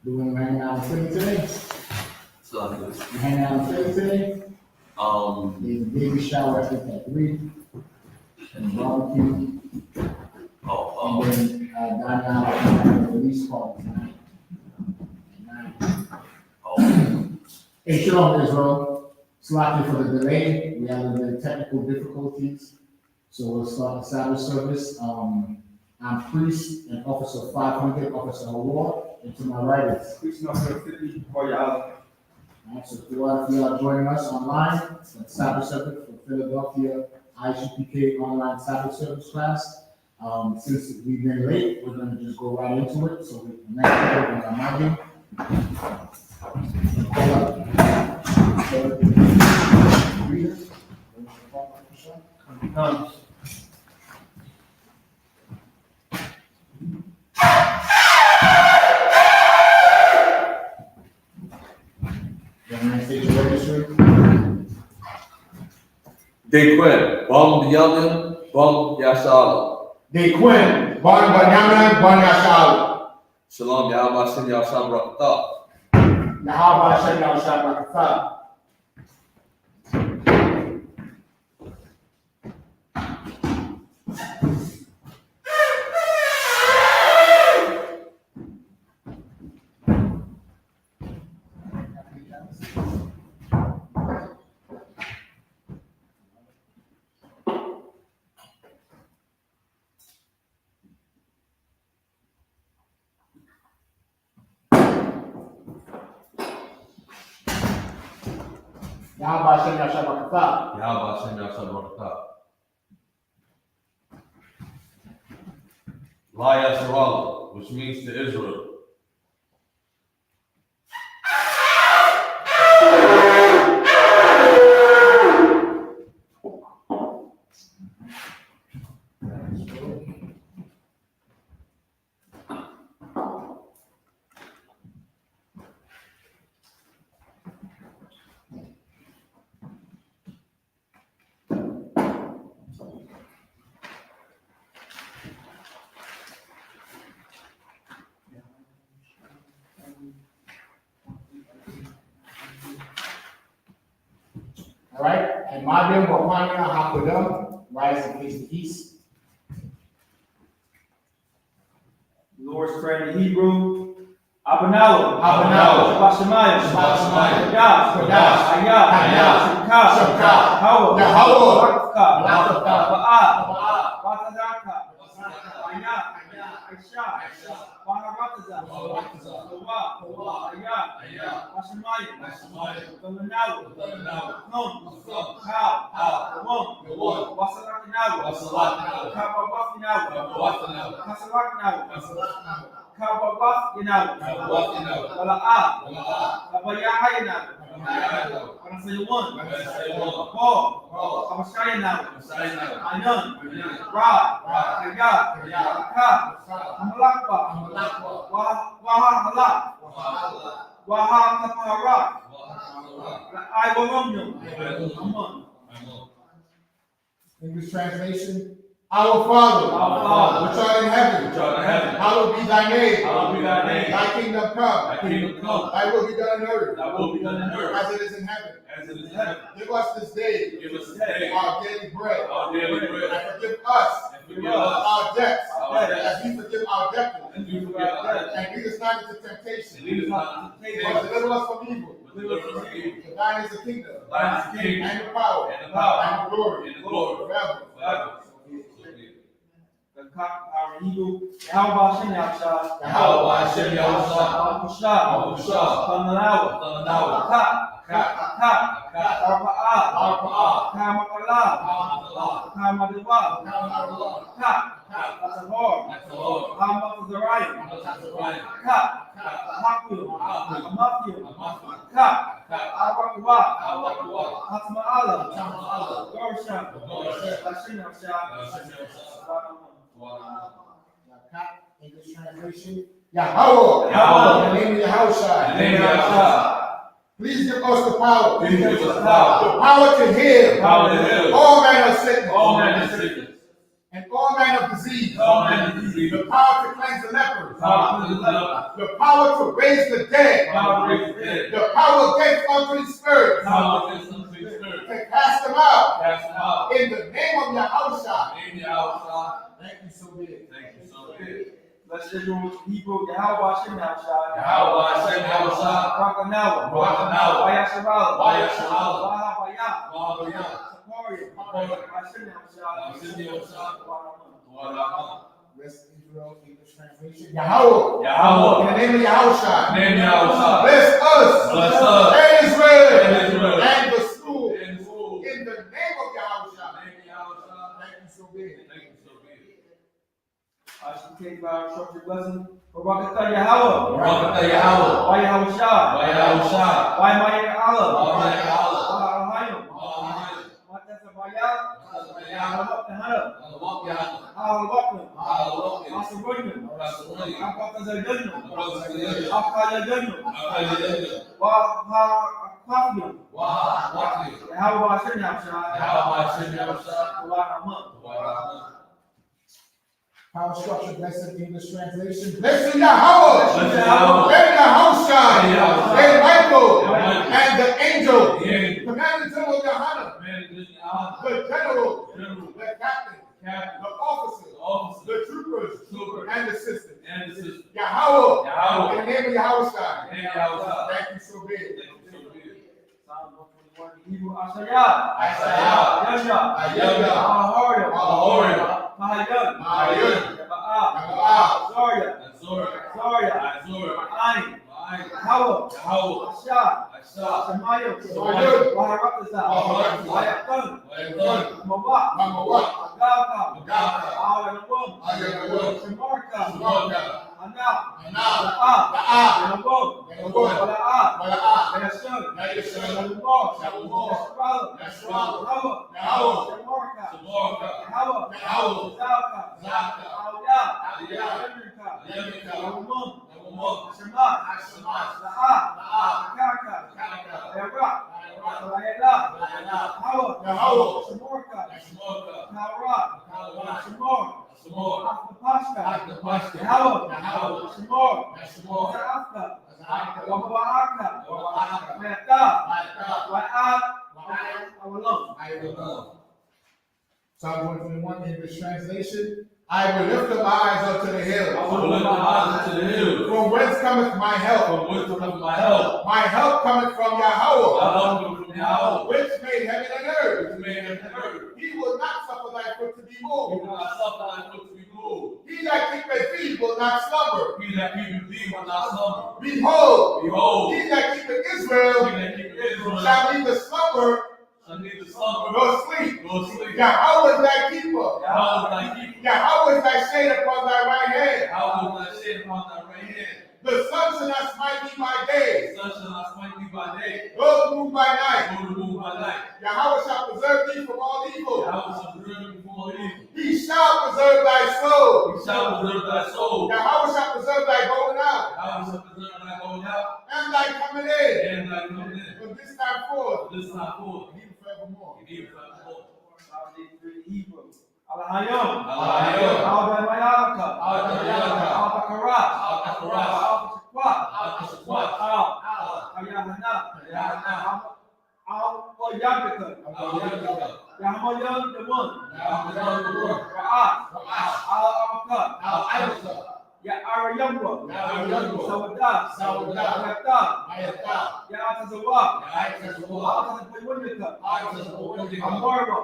Doing hanging out with Philly today? So You hanging out with Philly today? There's a baby shower I think at 3, and barbecue, and then down now the release party tonight. Hey, shalom, Israel. Slacking for the delay. We had a little bit of technical difficulties, so we'll start the Sabbath service. I'm priest and officer 500, Officer Award, and to my right is Priest number 50 for y'all. Alright, so if you are joining us online, it's the Sabbath service for Philadelphia Isupk online Sabbath service class. Since we've been late, we're gonna just go right into it, so we can imagine. Dequin, Bom Yamin, Bom Yashala. Dequin, Bon Banyamin, Bon Yashal. Shalom, Yahweh Shem Yahshua Barakatah. Yahweh Hashem Yahshua Barakatah. Yahweh Hashem Yahshua Barakatah. Yahweh Shem Yahshua Barakatah. La Yasharala, which means to Israel. All right, and Madim Wapanya Hakodam, rise and face the east. Lord's Prayer in Hebrew. Abanawa. Abanawa. Shabbat Shemayim. Kodash. Kodash. Hayah. Hayah. Shemka. Shemka. Hawa. Yahweh. Barakah. Barakah. Ba'ah. Batazaka. Hayah. Aisha. Baharataza. Hawa. Hayah. Hashemayim. Abanawa. Nun. Ka. Won. Wasarakinawa. Kabawafinawa. Kasarakinawa. Kabawafinawa. Wala'ah. Kabayahayinawa. Panasayawon. Paul. Kabashayinawa. Anan. Ra. Kaya. Ka. Amalakba. Wahahala. Wahakamara. Iwaromyo. Amun. English translation. Our Father, which art in heaven, hallowed be thy name. Thy kingdom come. Thy will be done on earth. As it is in heaven. Give us this day our daily bread. And forgive us our debts as we forgive our debtors. And lead us not into temptation, but deliver us from evil. For thine is the kingdom, and the power, and the glory, forever. Our Hebrew, Yahweh Hashem Yahshua, Abushah, Tanalawa, Ka, Arpa'ah, Kamakala, Kamadiwa, Ka, Atahor, Hamakazariah, Ka, Haku, Ka, Awakwa, Hatma'ala, Gorsha, Hashem Yahshua. English translation. Yahweh. In the name of Yahushua. Please give us the power. The power to heal. All manner of sickness. And all manner of disease. The power to cleanse the lepers. The power to raise the dead. The power against unclean spirits. To cast them out. In the name of Yahushua. Thank you so big. Bless Israel, Hebrew, Yahweh Hashem Yahushua. Rakanawa. Vayasharal. Vahabaya. Hashem Yahushua. Bless Israel, English translation. Yahweh. In the name of Yahushua. Bless us. And Israel. And the school. In the name of Yahushua. Thank you so big. I should take our instructed lesson. Barakatah Yahweh. Why Yahushua. Why Maya Allah. Why Power structure, blessed English translation. Blessed Yahweh. And Yahushua. And Michael. And the angel. Commander General Yohanan. The general. The captain. The officers. The troopers. And the sisters. Yahweh. In the name of Yahushua. Thank you so big. Psalm 121, Hebrew, Ashayah, Mahayan, Zoria, Ayin, Yahweh, Ashah, Shemayo, Waharatazah, Wayakun, Mawak, Agaka, Ayanawum, Shemarka, Ana, Yanabum, Wala'ah, Yashun, Yalumor, Yashral, Shemarka, Yahweh, Zalka, Aliyah, Yamika, Yalumum, Shemat, La'ah, Kaka, Yarak, Yahweh, Shemorka, Narak, Shemor, Akapashka, Yahweh, Shemor, Za'afka, Waba'aka, Mayata, Wa'at, Awalum. Psalm 121, English translation. I will lift up my eyes up to the hills. From whence cometh my help? My help cometh from Yahweh, which made heaven and earth. He will not suffer thy foot to be moved. He that keepeth thee will not slumber. Behold, he that keepeth Israel shall neither slumber nor sleep. Yahweh is thy keeper. Yahweh is thy shade upon thy right hand. The sun shall not smite thee by day, nor the moon by night. Yahweh shall preserve thee from all evil. He shall preserve thy soul. Yahweh shall preserve thy going out and thy coming in. From this time forth, and even forevermore. Alahayom, Al-Bamayalaka, Al-Bakarat, Al-Shaqwa, Al-Yahana, Al-Yabika, Yahamayan the one, Ra'at, Al-Amaka, Ya'arayamwa, Sawadah, Yata, Ya'atazawa, Ya'atazawa, Amorwa,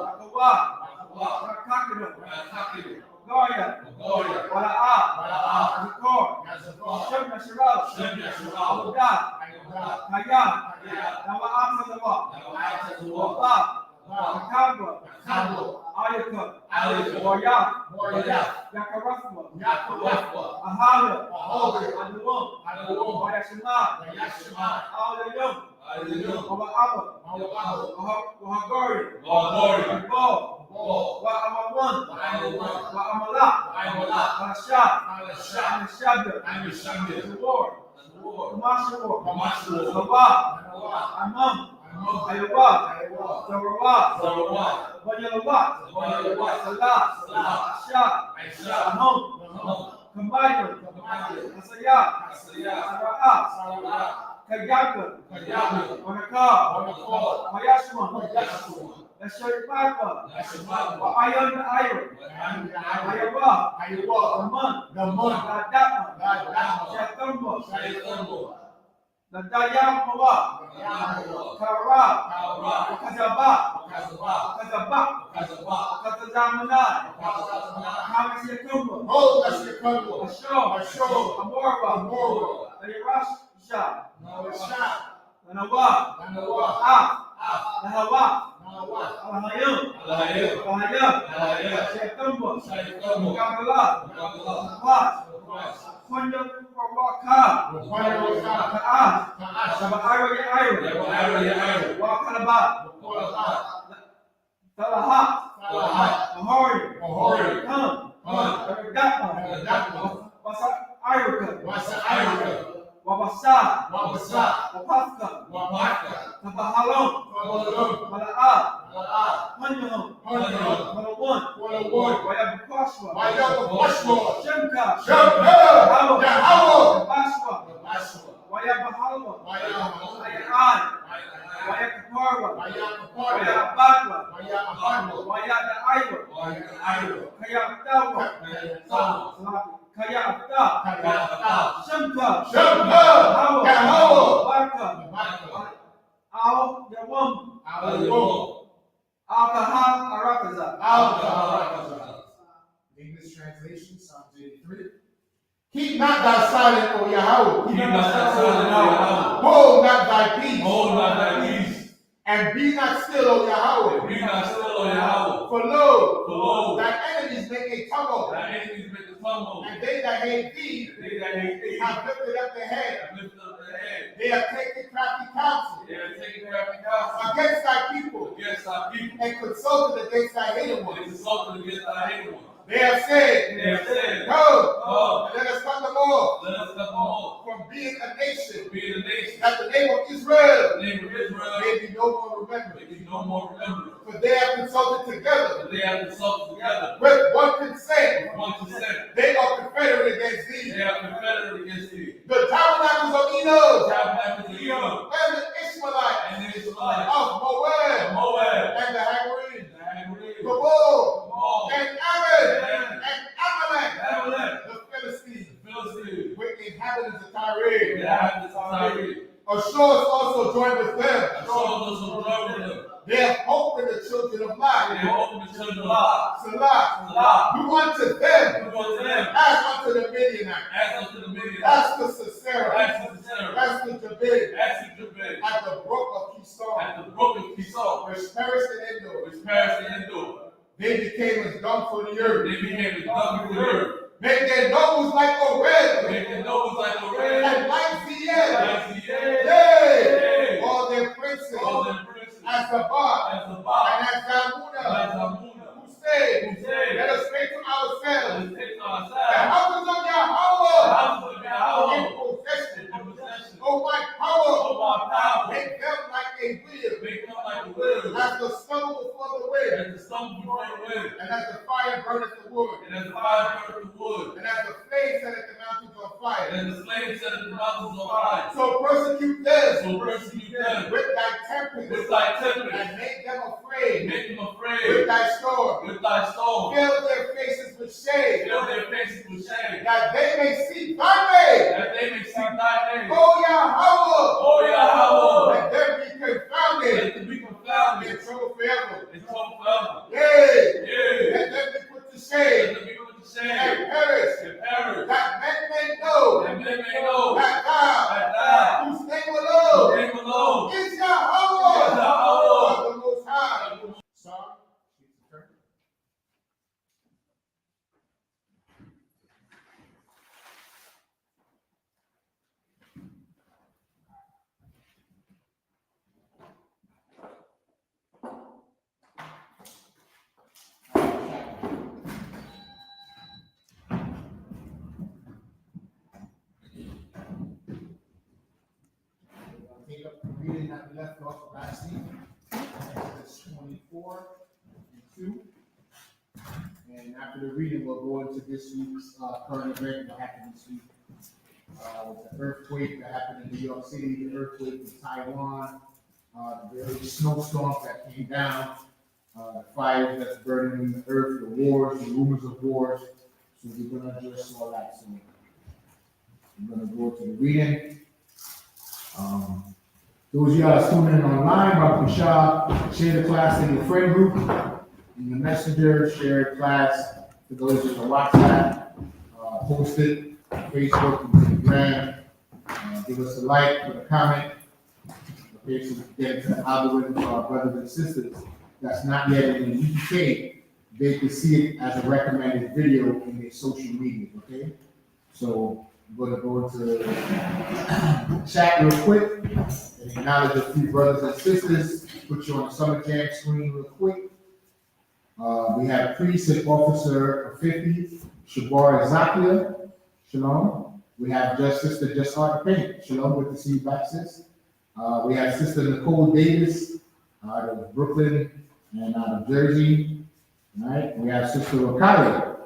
Akawa, Goya, Wala'ah, Zakor, Shem Yasharal, Abudah, Hayam, Nawa'atazawa, Wabab, Kakabra, Ayaka, Waryak, Yakarafwa, Ahara, Adulum, Wayashima, Alayum, Wa'aba, Wahagori, Wa'amawan, Wa'amalak, Wa'ashabda, the Lord, Amashawar, Sabah, Amam, Ayawak, Sarawak, Wayalawak, Salah, Aisyah, Ahom, Kembali, Asayak, Sara'at, Kayaga, Wanaka, Mayashma, Nasharipaka, Ayon na Ayon, Ayawa, the month, Nadama, Shatumbo, Nadayam Mawa, Kara, Kazaba, Kazazamanai, Kamasyakumbo, Asho, Amorwa, Ayarasha, Nanawa, Nahawa, Alahayum, Shatumbo, Kamala, Kwanya Waka, Ka'ah, Sabaharo Yairo, Wakalaba, Talahat, Mahori, Come, Gatma, Wasa Iroka, Wabasa, Wapafka, Tabahalom, Mala'at, Manyaho, Malawon, Wayabukwashwa, Shemka, Baswa, Wayabahalwa, Wayan, Wayakaparwa, Wayabadwa, Wayada Iwa, Kayaktawa, Kayakta, Shemka, Hawa, Barka, Al Yawam, Al-Kahal Arakaza. English translation, Psalms 83. Keep not thy silence, O Yahweh. Hold not thy peace. And be not still, O Yahweh. For lo, thy enemies make a tumult. And they that hate thee have lifted up the head. They have taken crafty counsel against thy people. And consulted against thy hated ones. They have said, Go, and let us come the more from being a nation, that the name of Israel may be no more remembered. For they have consulted together with one consent. They are confederate against thee. The tabernacles of Edom and the Ishmaelites of Moab and the Hagarenes, Gabor and Ammon and Amalek, the Philistines, with the inhabitants of Tyre. Ashur also joined with them. They have hope in the children of Lot. Salah. Do unto them as unto the Midianites, as to Sisera, as to Jabin, at the brook of Kishon, which perished in Endor. They became as dung for the earth. Make their nose like a red, and like the end. Yea, all their princes, as the bar, and as Zamuna, who say, let us pray to ourselves. The houses of Yahweh in possession. Oh, my power, make them like a wheel, as the stubble before the wind, and as the fire burneth the wood, and as the flame setteth the mountains on fire. So persecute them with thy tempest, and make them afraid with thy storm. Fill their faces with shame, that they may see thy name. O Yahweh, let them be confounded in trouble forever. Yea, let them be put to shame and perish, that men may know that thou, whose name alone is Yahweh, the Most High. Psalm 83. reading that we left off last week, Exodus 24:2. And after the reading, we'll go into this week's current event that happened this week. The earthquake that happened in New York City, the earthquake in Taiwan, the various snowstorms that came down, the fires that's burning in the earth, the wars, the rumors of wars. So we're going to address all that. So we're going to go to the reading. Those of you that are tuning in online, Dr. Shah, share the class in your friend group, in the messenger, share the class to those in the WhatsApp, post it on Facebook and Instagram, give us a like, put a comment, okay, so we can get into the algorithm for our brothers and sisters that's not yet in the UK, they can see it as a recommended video in their social media, okay? So we're going to go into the chat real quick and acknowledge a few brothers and sisters, put you on the summer camp screen real quick. We have Priest and Officer of 50, Shabar Zakia, Shalom. We have Sister Just Art Paint, Shalom, good to see you back, sis. We have Sister Nicole Davis out of Brooklyn and out of Jersey. All right. We have Sister Wakaya,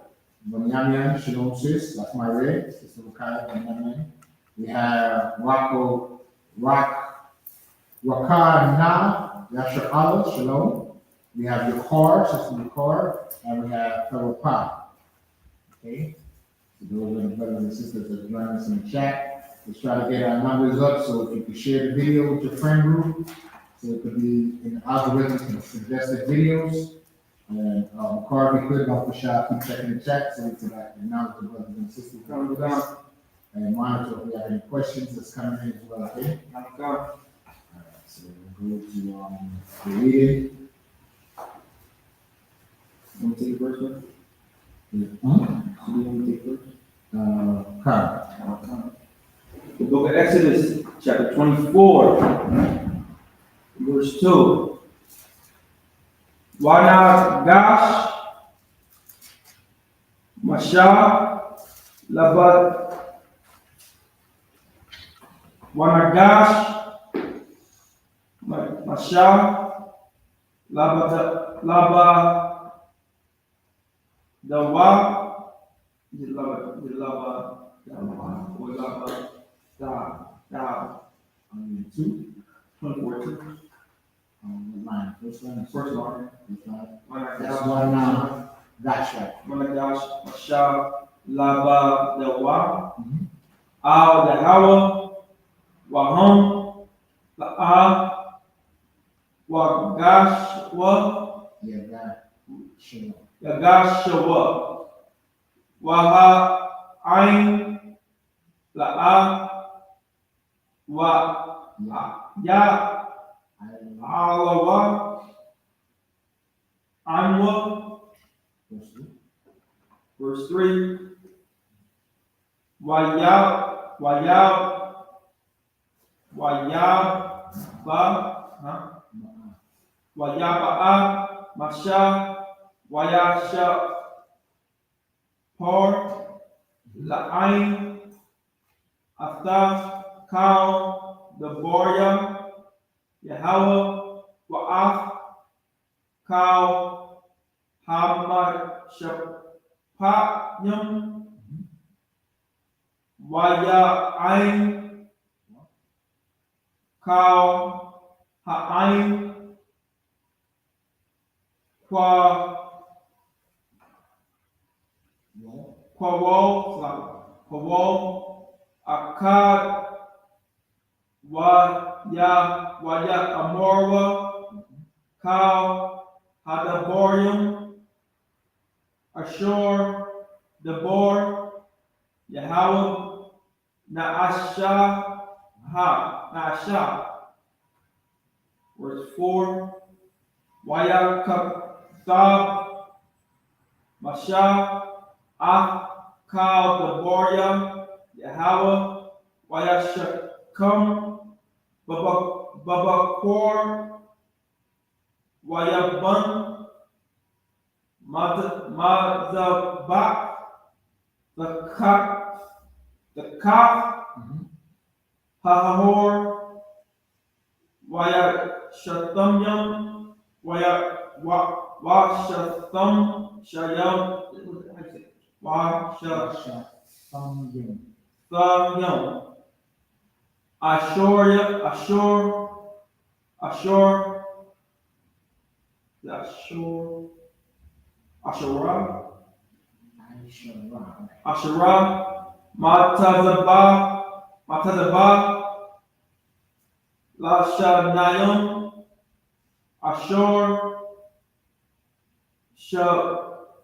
Banyamian, Shalom, sis. That's my red, Sister Wakaya, Banyamian. We have Wakana, Yasha Allah, Shalom. We have Yakar, Sister Yakar, and we have Fellow Pop. Okay. So those are the brothers and sisters that join us in the chat. Let's try to get our numbers up, so if you can share the video with your friend group, so it could be in the algorithm for suggested videos. And Carl, if you could, don't push out, keep checking the chat, so we can acknowledge the brothers and sisters coming down and monitor if we have any questions that's coming in as well, okay? All right, so we'll go to the reading. You want to take first one? You want to take first? Carl. The book of Exodus, chapter 24, verse 2. Wanagash, Masha, Labat, Wanagash, Masha, Laba, Dawa, Two. 24. Line. First line. First line. That's one. That's right. Wanagash, Masha, Laba, Dawa, Mhm. Al, Dahawa, Wahum, La'a, Wagashwa, Yeah, that. Shalom. Yagashawa, Waha, Ain, La'a, Wa, Ya, Alawa, Anwa, verse 3, Wayab, Wayaba'a, Masha, Wayasha, Por, La'ain, Aftaf, Kal, Deborah, Yahweh, Wa'af, Kal, Hamad, Shapayim, Waya'ain, Kal, Ha'ain, Quawol, Akkad, Waya Amorwa, Kal, Hadaborium, Ashur, Debor, Yahweh, Naasha, verse 4, Waya Kathab, Masha, Kal, Deboria, Yahweh, Wayashakam, Babakor, Wayaban, Mazabak, the Kaf, Hahor, Waya Shatamyam, Washatham Shayam, Washathamyam, Ashura, Matazaba, Lashanayam, Ashur, Shabbataya,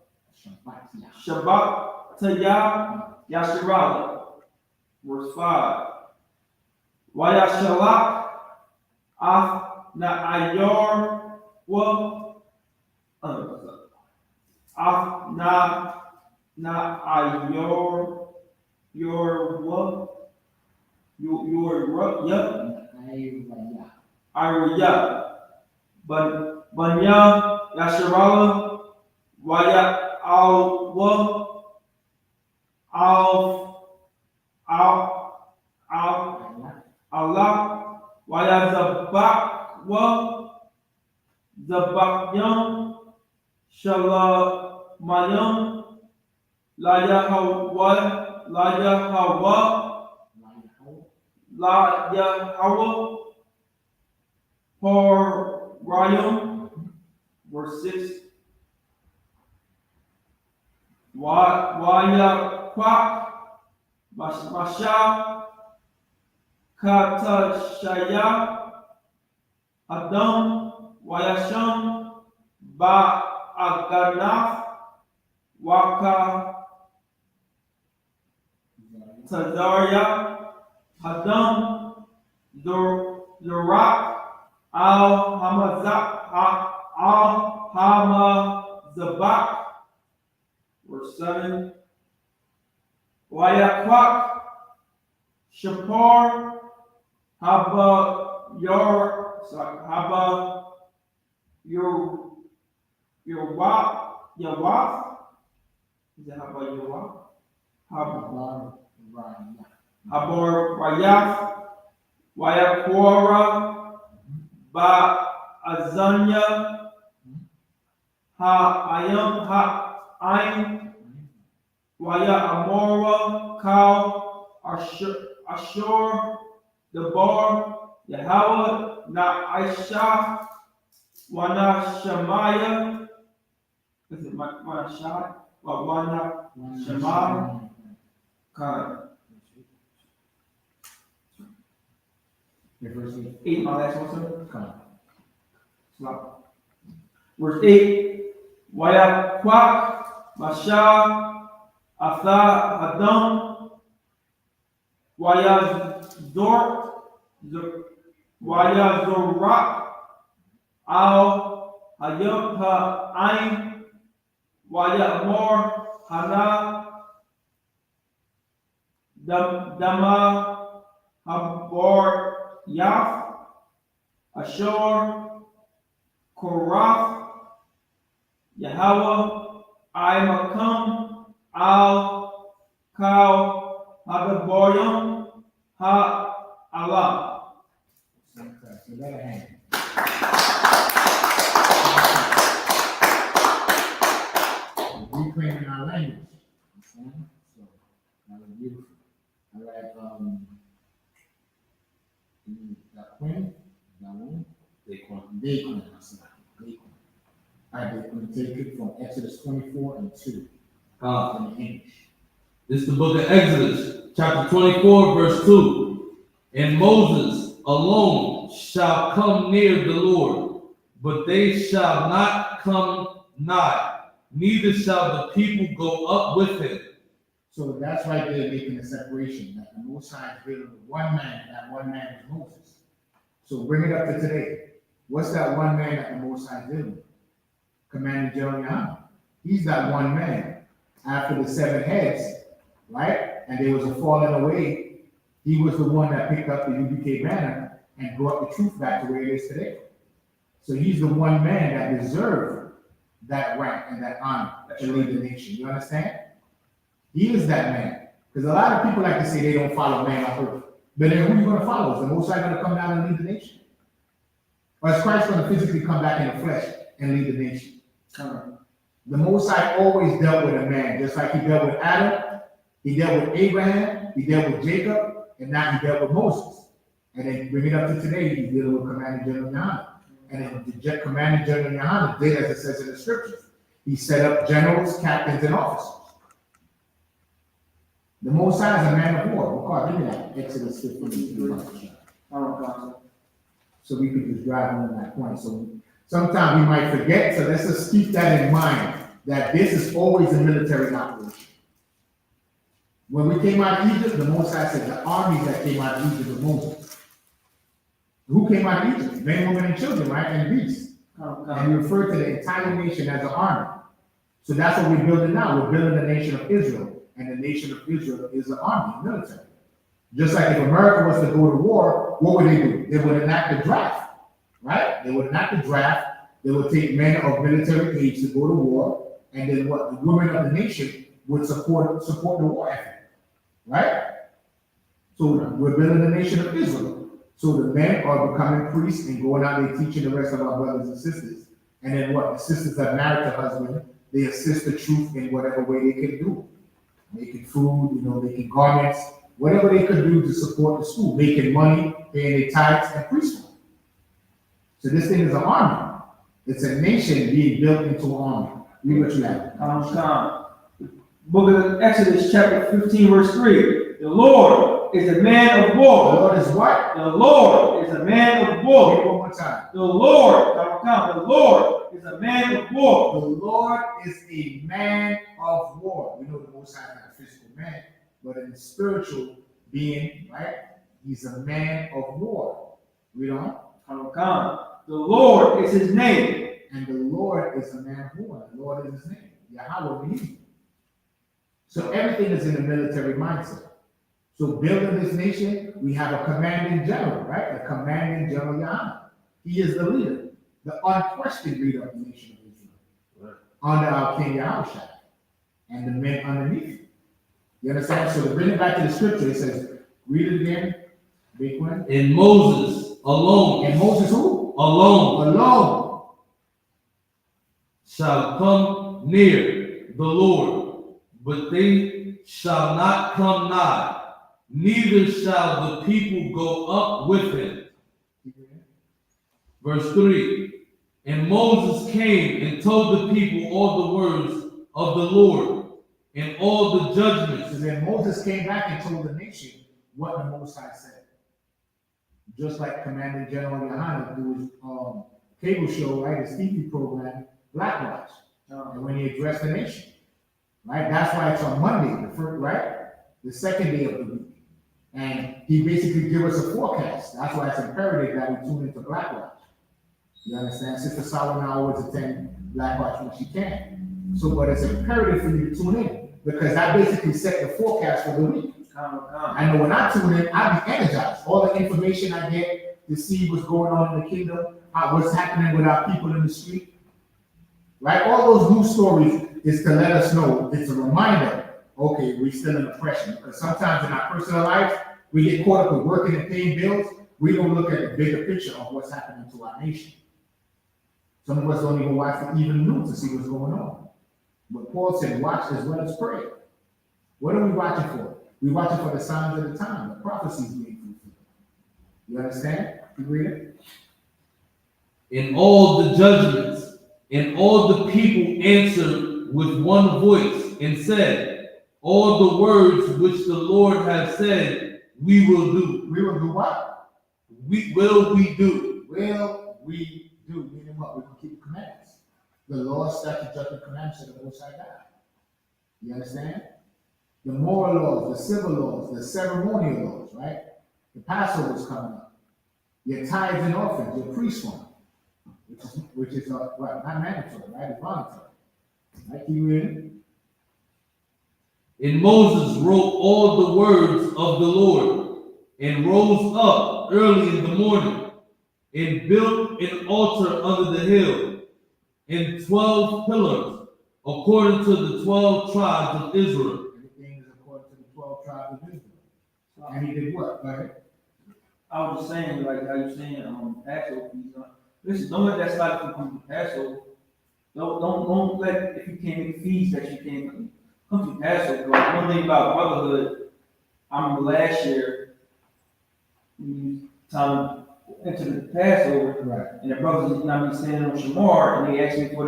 Yashirala. Verse 5. Wayashalak, Athnayor, Ayriya, Banya, Yasharala, Waya Alwa, Allah, Waya Zabakwa, Zabakyam, Shalamayam, Layahawa, Horayam, verse 6. Waya Kwak, Masha, Katashaya, Adam, Wayasham, Ba'aganaf, Waka, Tazaria, Adam, Zurak, Al-Hamazabak, verse 7. Wayakwak, Shapar, Haba Yawaf. Is that Haba Yawaf? Habar Rayaf, Wayakwara, Azanya, Ain, Waya Amora, Kal, Ashur, Debar, Yahweh, Na Aisha, Wana Shemaya. Is it Wana Shai? Wana Shemaya. Verse 8, my last one, sir. Verse 8, Wayakwak, Masha, Atha, Adam, Wayazorak, Al, Hayab, Ain, Wayamor, Hana, Dama, Habor, Yaf, Ashur, Korath, Yahweh, Imakam, Al, Kal, Hadaboyam, Allah. Reclaiming our language. So that was beautiful. All right, that Quinn, that one, Daquan. All right, we're going to take it from Exodus 24 and 2 in English. This is the book of Exodus, chapter 24, verse 2. And Moses alone shall come near the Lord, but they shall not come nigh, neither shall the people go up with him. So that's right there making a separation, that the Most High is dealing with one man, and that one man is Moses. So bring it up to today. What's that one man that the Most High is dealing with? Commander Jeremiah. He's that one man. After the 7 heads, right? And there was a falling away. He was the one that picked up the UBK banner and brought the truth back to where it is today. So he's the one man that deserved that rank and that honor to lead the nation. You understand? He is that man. Because a lot of people like to say they don't follow man on earth. But then who are you going to follow? Is the Most High going to come down and lead the nation? Or is Christ going to physically come back in the flesh and lead the nation? Come. The Most High always dealt with a man, just like he dealt with Adam, he dealt with Abraham, he dealt with Jacob, and now he dealt with Moses. And then bring it up to today, he's dealing with Commander General Yohanan. And then the Commander General Yohanan did as it says in the scriptures. He set up generals, captains, and officers. The Most High is a man of war. We'll give me that. Exodus 15. So we could just drive on that point. So sometimes we might forget, so let's just keep that in mind, that this is always a military operation. When we came out of Egypt, the Most High said the armies that came out of Egypt were Moses. Who came out of Egypt? Men, women, and children, right? And beasts. And we refer to the entire nation as an army. So that's what we're building now. We're building the nation of Israel. And the nation of Israel is an army, military. Just like if America was to go to war, what would they do? They would enact a draft, right? They would enact a draft. They would take men of military age to go to war. And then what? The women of the nation would support the war effort, right? So we're building the nation of Israel. So the men are becoming priests and going out there teaching the rest of our brothers and sisters. And then what? The sisters that married the husband, they assist the truth in whatever way they can do. Making food, making garments, whatever they could do to support the school, making money, paying their tithes and priesthood. So this thing is an army. It's a nation being built into an army. Read what you have. Book of Exodus, chapter 15, verse 3. The Lord is a man of war. The Lord is what? The Lord is a man of war. Read one more time. The Lord is a man of war. The Lord is a man of war. We know the Most High is not a physical man, but in the spiritual being, right? He's a man of war. Read on. The Lord is his name. And the Lord is a man of war. The Lord is his name. Yahweh in Hebrew. So everything is in the military mindset. So building this nation, we have a commanding general, right? A commanding general Yohanan. He is the leader, the unquestioned leader of the nation of Israel, under our King Yahushua, and the men underneath him. You understand? So to bring it back to the scripture, it says, read it again, big one. And Moses alone. And Moses who? Alone shall come near the Lord, but they shall not come nigh, neither shall the people go up with him. Verse 3. And Moses came and told the people all the words of the Lord and all the judgments. So then Moses came back and told the nation what the Most High said. Just like Commanding General Yohanan through his cable show, right, his TV program, Blackwatch, and when he addressed the nation, right? That's why it's on Monday, the first, right? The second day of the week. And he basically gives us a forecast. That's why it's imperative that we tune into Blackwatch. You understand? Sister Sawa now always attend Blackwatch when she can. So, but it's imperative for you to tune in because that basically set the forecast for the week. I know when I tune in, I be energized. All the information I get to see what's going on in the kingdom, what's happening with our people in the street, right? All those news stories is to let us know. It's a reminder. Okay, we're still in oppression because sometimes in our personal lives we get caught up with working and paying bills. We don't look at the bigger picture of what's happening to our nation. Some of us don't even watch the evening news to see what's going on. But Paul said, watch as well as pray. What are we watching for? We're watching for the signs of the time, the prophecies being fulfilled. You understand? You read it? In all the judgments, and all the people answered with one voice and said, all the words which the Lord has said, we will do. We will do what? We do. Will we do? Meaning what? We're going to keep the commandments. The law, statute, judgment, commandments of the Most High God. You understand? The moral laws, the civil laws, the ceremonial laws, right? The Passover is coming up. Your tithes and offerings, your priest one, which is what? Not mandatory, right? It's voluntary. Right? Keep reading. And Moses wrote all the words of the Lord, and rose up early in the morning, and built an altar under the hill, and 12 pillars, according to the 12 tribes of Israel. Everything is according to the 12 tribes of Israel. And he did what? Go ahead. I was just saying, like how you saying, actual Listen, don't let that stop you from coming to Passover. Don't let, if you can't make feasts that you can't come to Passover. Like, one thing about brotherhood, I remember last year, time into the Passover, Right. and the brothers, standing on Shamar, and they asked me for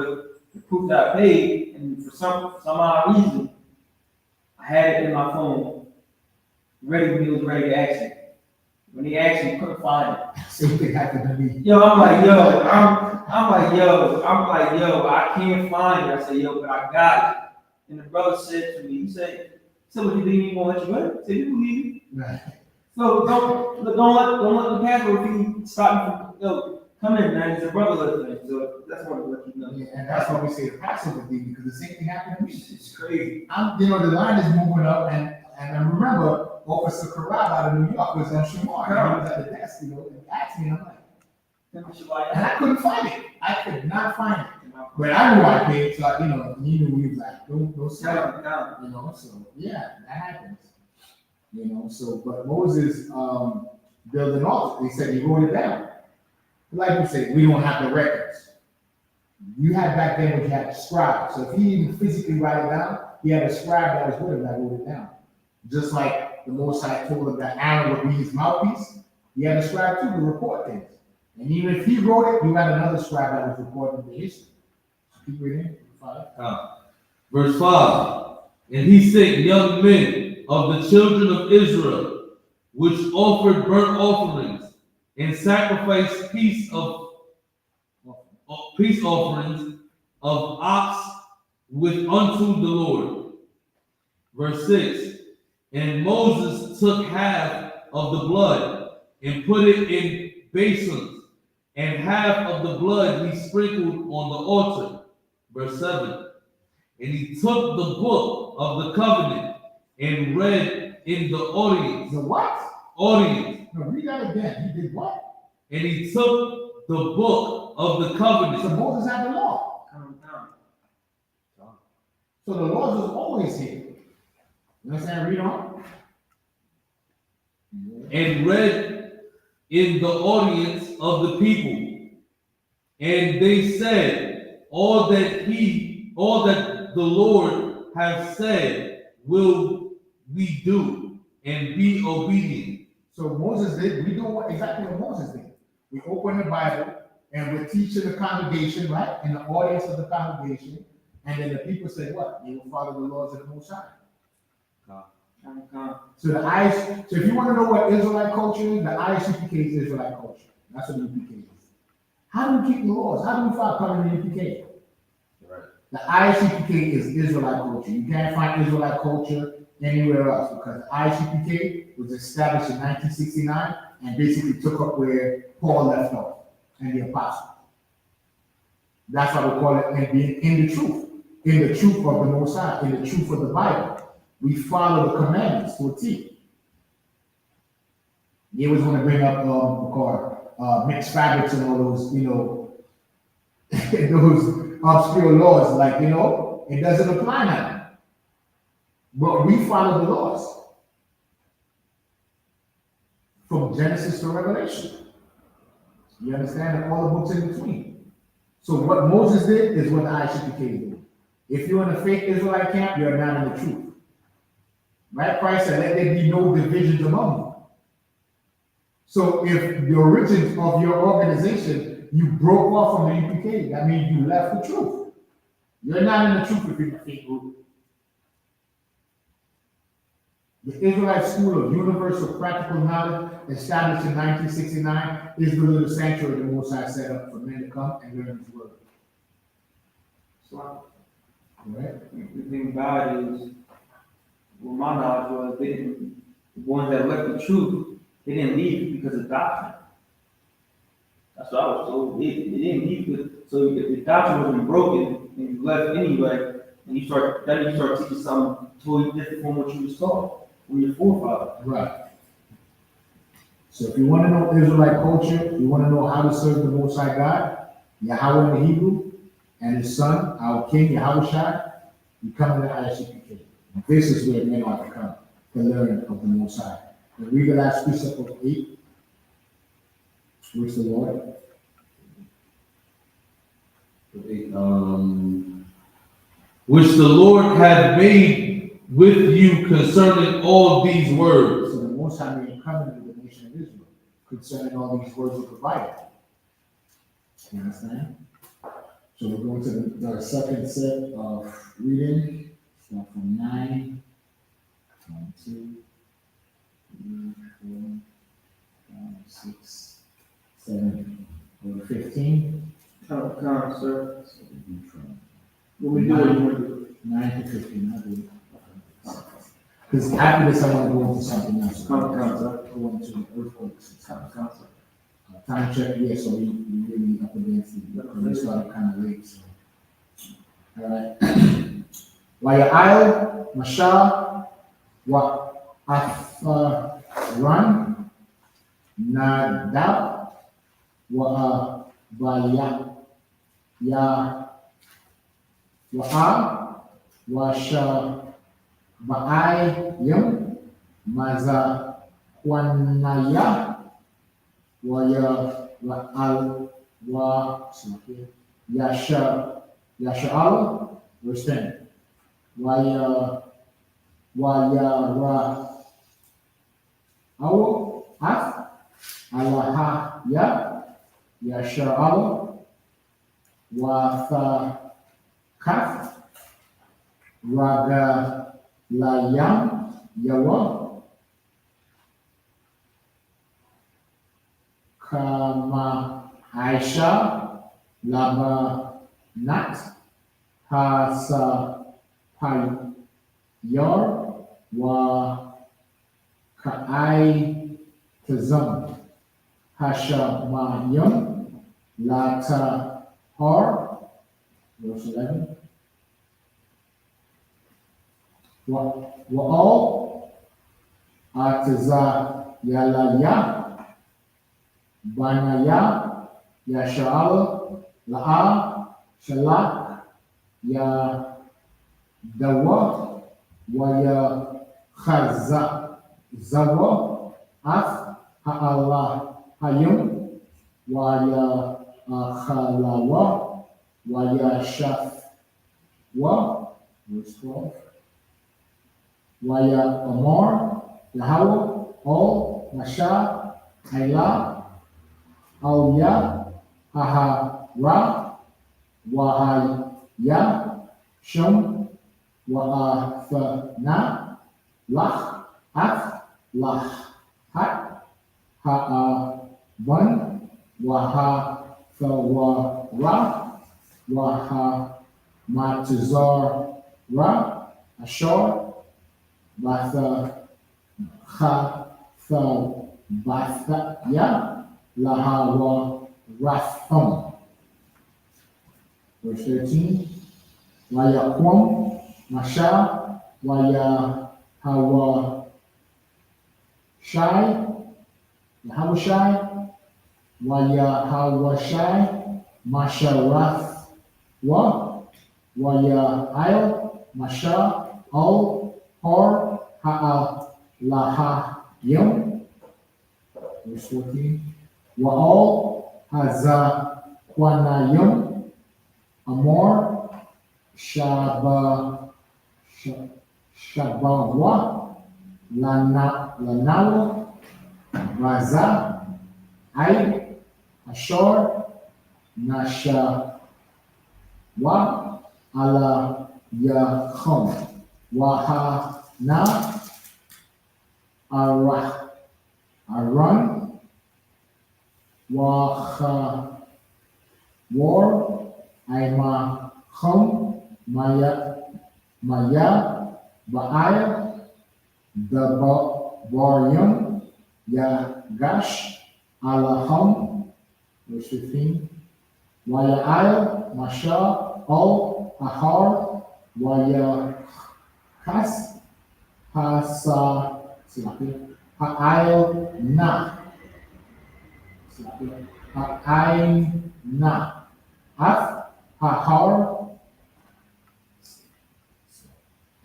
the proof that I paid, and for some odd reason, I had it in my phone, ready when he was ready to ask me. When he asked me, couldn't find it. Same thing happened to me. Yo, I'm like, yo, I can't find it. I said, yo, but I got it. And the brother said to me, he said, what you think he gonna let you go? I said, you believe me? Right. So don't let the pastor thing stop you from coming, man. It's a brotherhood thing. So that's what I let you know. Yeah, and that's why we say the Passover thing, because the same thing happened to me. It's crazy. The line is moving up, and I remember Officer Carab out of New York was on Shamar. He was at the desk, and he asked me, and I'm like, and I couldn't find it. I could not find it. But I knew I paid, so he knew he was like, don't sell it, so yeah, that happens. So, but Moses built an altar. They said he wrote it down. Like we say, we don't have the records. You had back then what you had a scribe. So if he didn't physically write it down, he had a scribe that was with him that wrote it down. Just like the Most High told him that Aaron would be his mouthpiece, he had a scribe too to report things. And even if he wrote it, you had another scribe that was recording the history. So keep reading. 5. Verse 5. And he sent young men of the children of Israel, which offered burnt offerings and sacrificed peace offerings of ox unto the Lord. Verse 6. And Moses took half of the blood and put it in basins, and half of the blood he sprinkled on the altar. Verse 7. And he took the book of the covenant and read in the audience. The what? Audience. No, read that again. He did what? And he took the book of the covenant. So Moses had the law. So the laws was always here. You understand? Read on. And read in the audience of the people. And they said, all that the Lord has said will we do, and be obedient. So Moses did, we do exactly what Moses did. We open the Bible and we're teaching the congregation, right? In the audience of the congregation. And then the people say what? They will follow the laws of the Most High. So if you want to know what Israelite culture is, the Isupk is Israelite culture. That's what the UPK is. How do we keep the laws? How do we find coming in the UPK? Right. The Isupk is Israelite culture. You can't find Israelite culture anywhere else because the Isupk was established in 1969 and basically took up where Paul left off and the apostles. That's why we call it and being in the truth of the Most High, in the truth of the Bible. We follow the commandments to a T. They always want to bring up mixed fabrics and all those, those obscure laws, like, it doesn't apply now. But we follow the laws from Genesis to Revelation. You understand? And all the books in between. So what Moses did is what the Isupk did. If you're in the fake Israelite camp, you're not in the truth. Right? Christ said, let there be no divisions among you. So if the origins of your organization, you broke off from the UPK, that means you left the truth. You're not in the truth if you're in the fake group. The Israelite School of Universal Practical Knowledge, established in 1969, is the little sanctuary the Most High set up for men to come and learn His word. So, right? The thing about it is, well, my knowledge was the ones that left the truth, they didn't leave because of doctrine. That's what I was told. They didn't leave because, so if the doctrine wasn't broken and you left anyway, and you start teaching something totally different from what you was taught from your forefathers. Right. So if you want to know Israelite culture, you want to know how to serve the Most High God, Yahweh in the Hebrew, and His Son, our King, Yahushua, you come to the Isupk. This is where men ought to come to learn of the Most High. And read the last precept of 8, which the Lord. which the Lord had made with you concerning all these words. So the Most High made a covenant with the nation of Israel concerning all these words were provided. You understand? So we're going to the second set of reading, start from 9, 1, 2, 3, 4, 5, 6, 7, over 15. Come, sir. So we do from What we do, what you want to do? 9 to 15, I do. Because after this, I want to go into something else. Come, sir. Go into earthquakes. Come, sir. Time check, yeah, so we really up against it, because we started kind of late, so. All right. Wa'ya'al, Mashah, Wa'afran, Nadab, Wa'abaya, Washaba'ayim, Mazakwanaya, Yasha'al, verse 10. Waya Af, Alahaya, Yasha'al, Wathakaf, Ragalayam, Yawa, Kama Aisha, Laba Nat, Hasa Payor, Wa Ka'ai Tazam, Hasha Mayum, Lata Har, verse 11. Wa'al Ataza Yalaya, Banaya, Yasha'al, La'a, Shalak, Ya Dawa, Waya Khaza, Zawa, Af, Ha'allah, Hayum, Waya Khalawa, Waya Shafwa, verse 12. Waya Amar, Yahweh, All, Masha, Ayla, Alya, Ahara, Wahaya, Shum, Wa'athana, Lach, Af, Lach, Hat, Ha'aban, Wahathawara, Wahamatazara, Ashar, Batha, Bathaya, Lahawa Ratham. Verse 13. Wayakwam, Masha, Wayahawa Shai, Wayahawashai, Masharath Wa, Wayail, Masha, Al, Har, Ha'al, Lahayim. Verse 14. Wa'al Hazakwanayim, Amor, Shabawa, Lanawa, Raza, Aib, Ashor, Nasha, Ala Yachom, Wahana, Aran, War, Aima, Chom, Maya, Ba'aya, the Baryum, Yagash, Alaham, verse 15. Waya'il, Masha, Al, Ahar, Wayakas, Ha'il, Na, Ha'aina, Af, Hahar.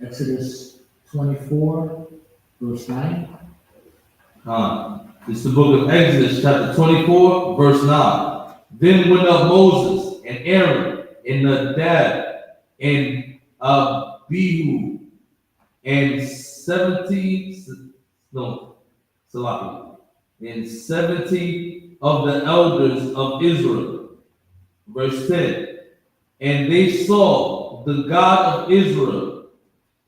Exodus 24, verse 9. It's the book of Exodus, chapter 24, verse 9. Then went up Moses and Aaron and Nadab, and Abihu, and 70 of the elders of Israel. Verse 10. And they saw the God of Israel,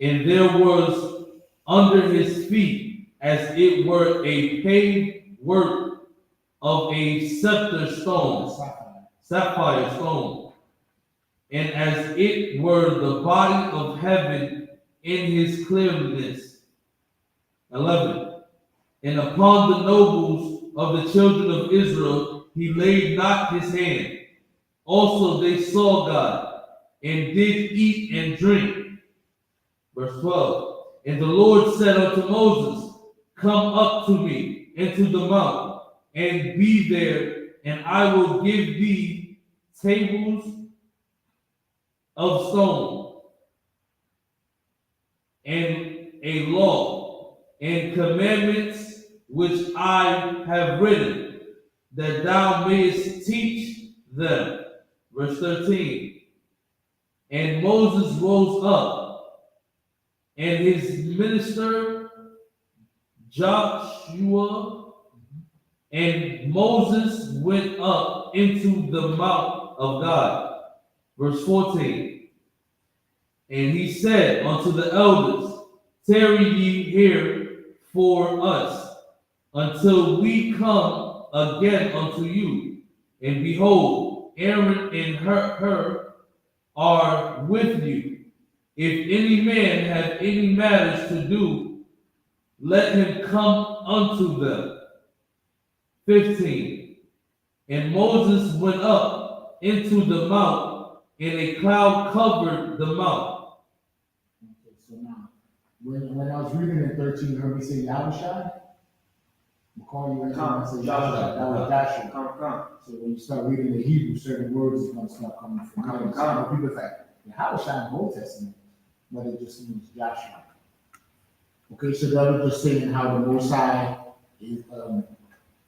and there was under his feet as it were a paved work of a sapphire stone, and as it were the body of heaven in his clearness. 11. And upon the nobles of the children of Israel he laid not his hand. Also they saw God, and did eat and drink. Verse 12. And the Lord said unto Moses, Come up to me into the mount, and be there, and I will give thee tables of stone, and a law, and commandments which I have written, that thou mayest teach them. Verse 13. And Moses rose up, and his minister Joshua, and Moses went up into the mount of God. Verse 14. And he said unto the elders, Tarry ye here for us, until we come again unto you. And behold, Aaron and her are with you. If any man have any matters to do, let him come unto them. 15. And Moses went up into the mount, and a cloud covered the mount. Okay, so now, when I was reading in 13, you heard me say Yahushua? McCall, you heard me say Yahushua. That was Joshua. So when you start reading the Hebrew, certain words are going to start coming from him. So people like, Yahushua in the Old Testament, but it just means Joshua. Okay, so that was just saying how the Most High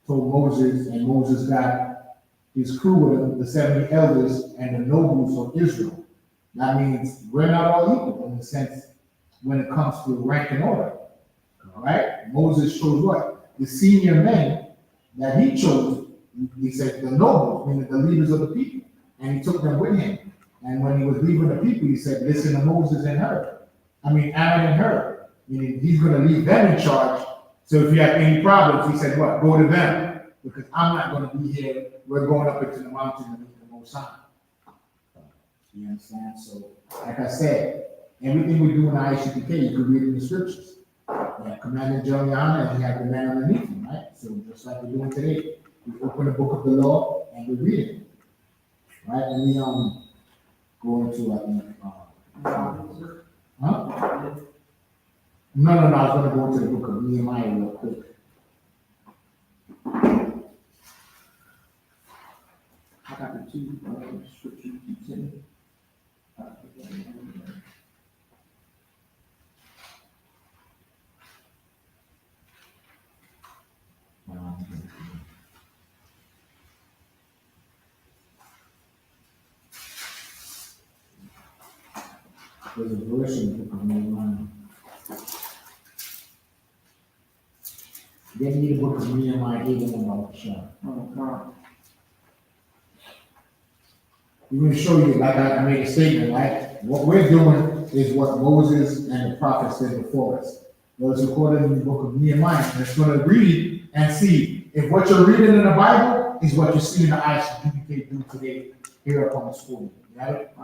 told Moses, and Moses got his crew with him, the 70 elders and the nobles of Israel. That means we're not all equal in the sense when it comes to rank and order. All right? Moses chose what? The senior men that he chose, he said the nobles, meaning the leaders of the people, and he took them with him. And when he was leaving the people, he said, listen to Moses and Aaron and her. Meaning he's going to leave them in charge. So if you have any problems, he said, what? Go to them. Because I'm not going to be here. We're going up into the mountain to meet the Most High. You understand? So, like I said, everything we do in the Isupk, you can read in the scriptures. We have Commander Juliana, and we have the man underneath him, right? So just like we're doing today, we open the book of the law and we read it. Right? And we go into, No, I was going to go into the book of Nehemiah real quick. I got the two scriptures you said. There's a verse in the book of Nehemiah. Get me the book of Nehemiah 8 and about Shah. We're going to show you, like I made a statement, right? What we're doing is what Moses and the prophets did before us. Well, it's recorded in the book of Nehemiah. And it's going to read and see if what you're reading in the Bible is what you see in the Isupk do today here upon the school. Got it?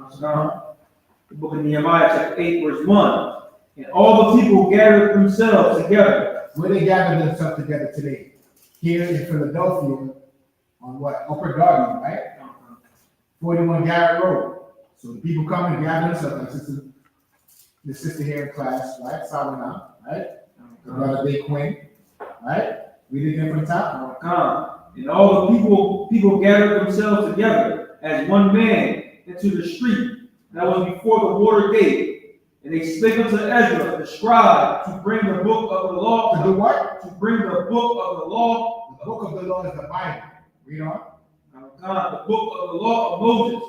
The book of Nehemiah, chapter 8, verse 1. And all the people gathered themselves together. Where they gather themselves together today? Here in Philadelphia, on what? Upper Garden, right? 41 Garrett Road. So the people come and gather themselves. Like the sister here in class, right? Salina, right? The brother Day Quinn, right? Read it again from the top. And all the people gathered themselves together as one man into the street that was before the water gate. And they spake unto Ezra, the scribe, to bring the book of the law. To do what? To bring the book of the law. The book of the law is the Bible. Read on. The book of the law of Moses,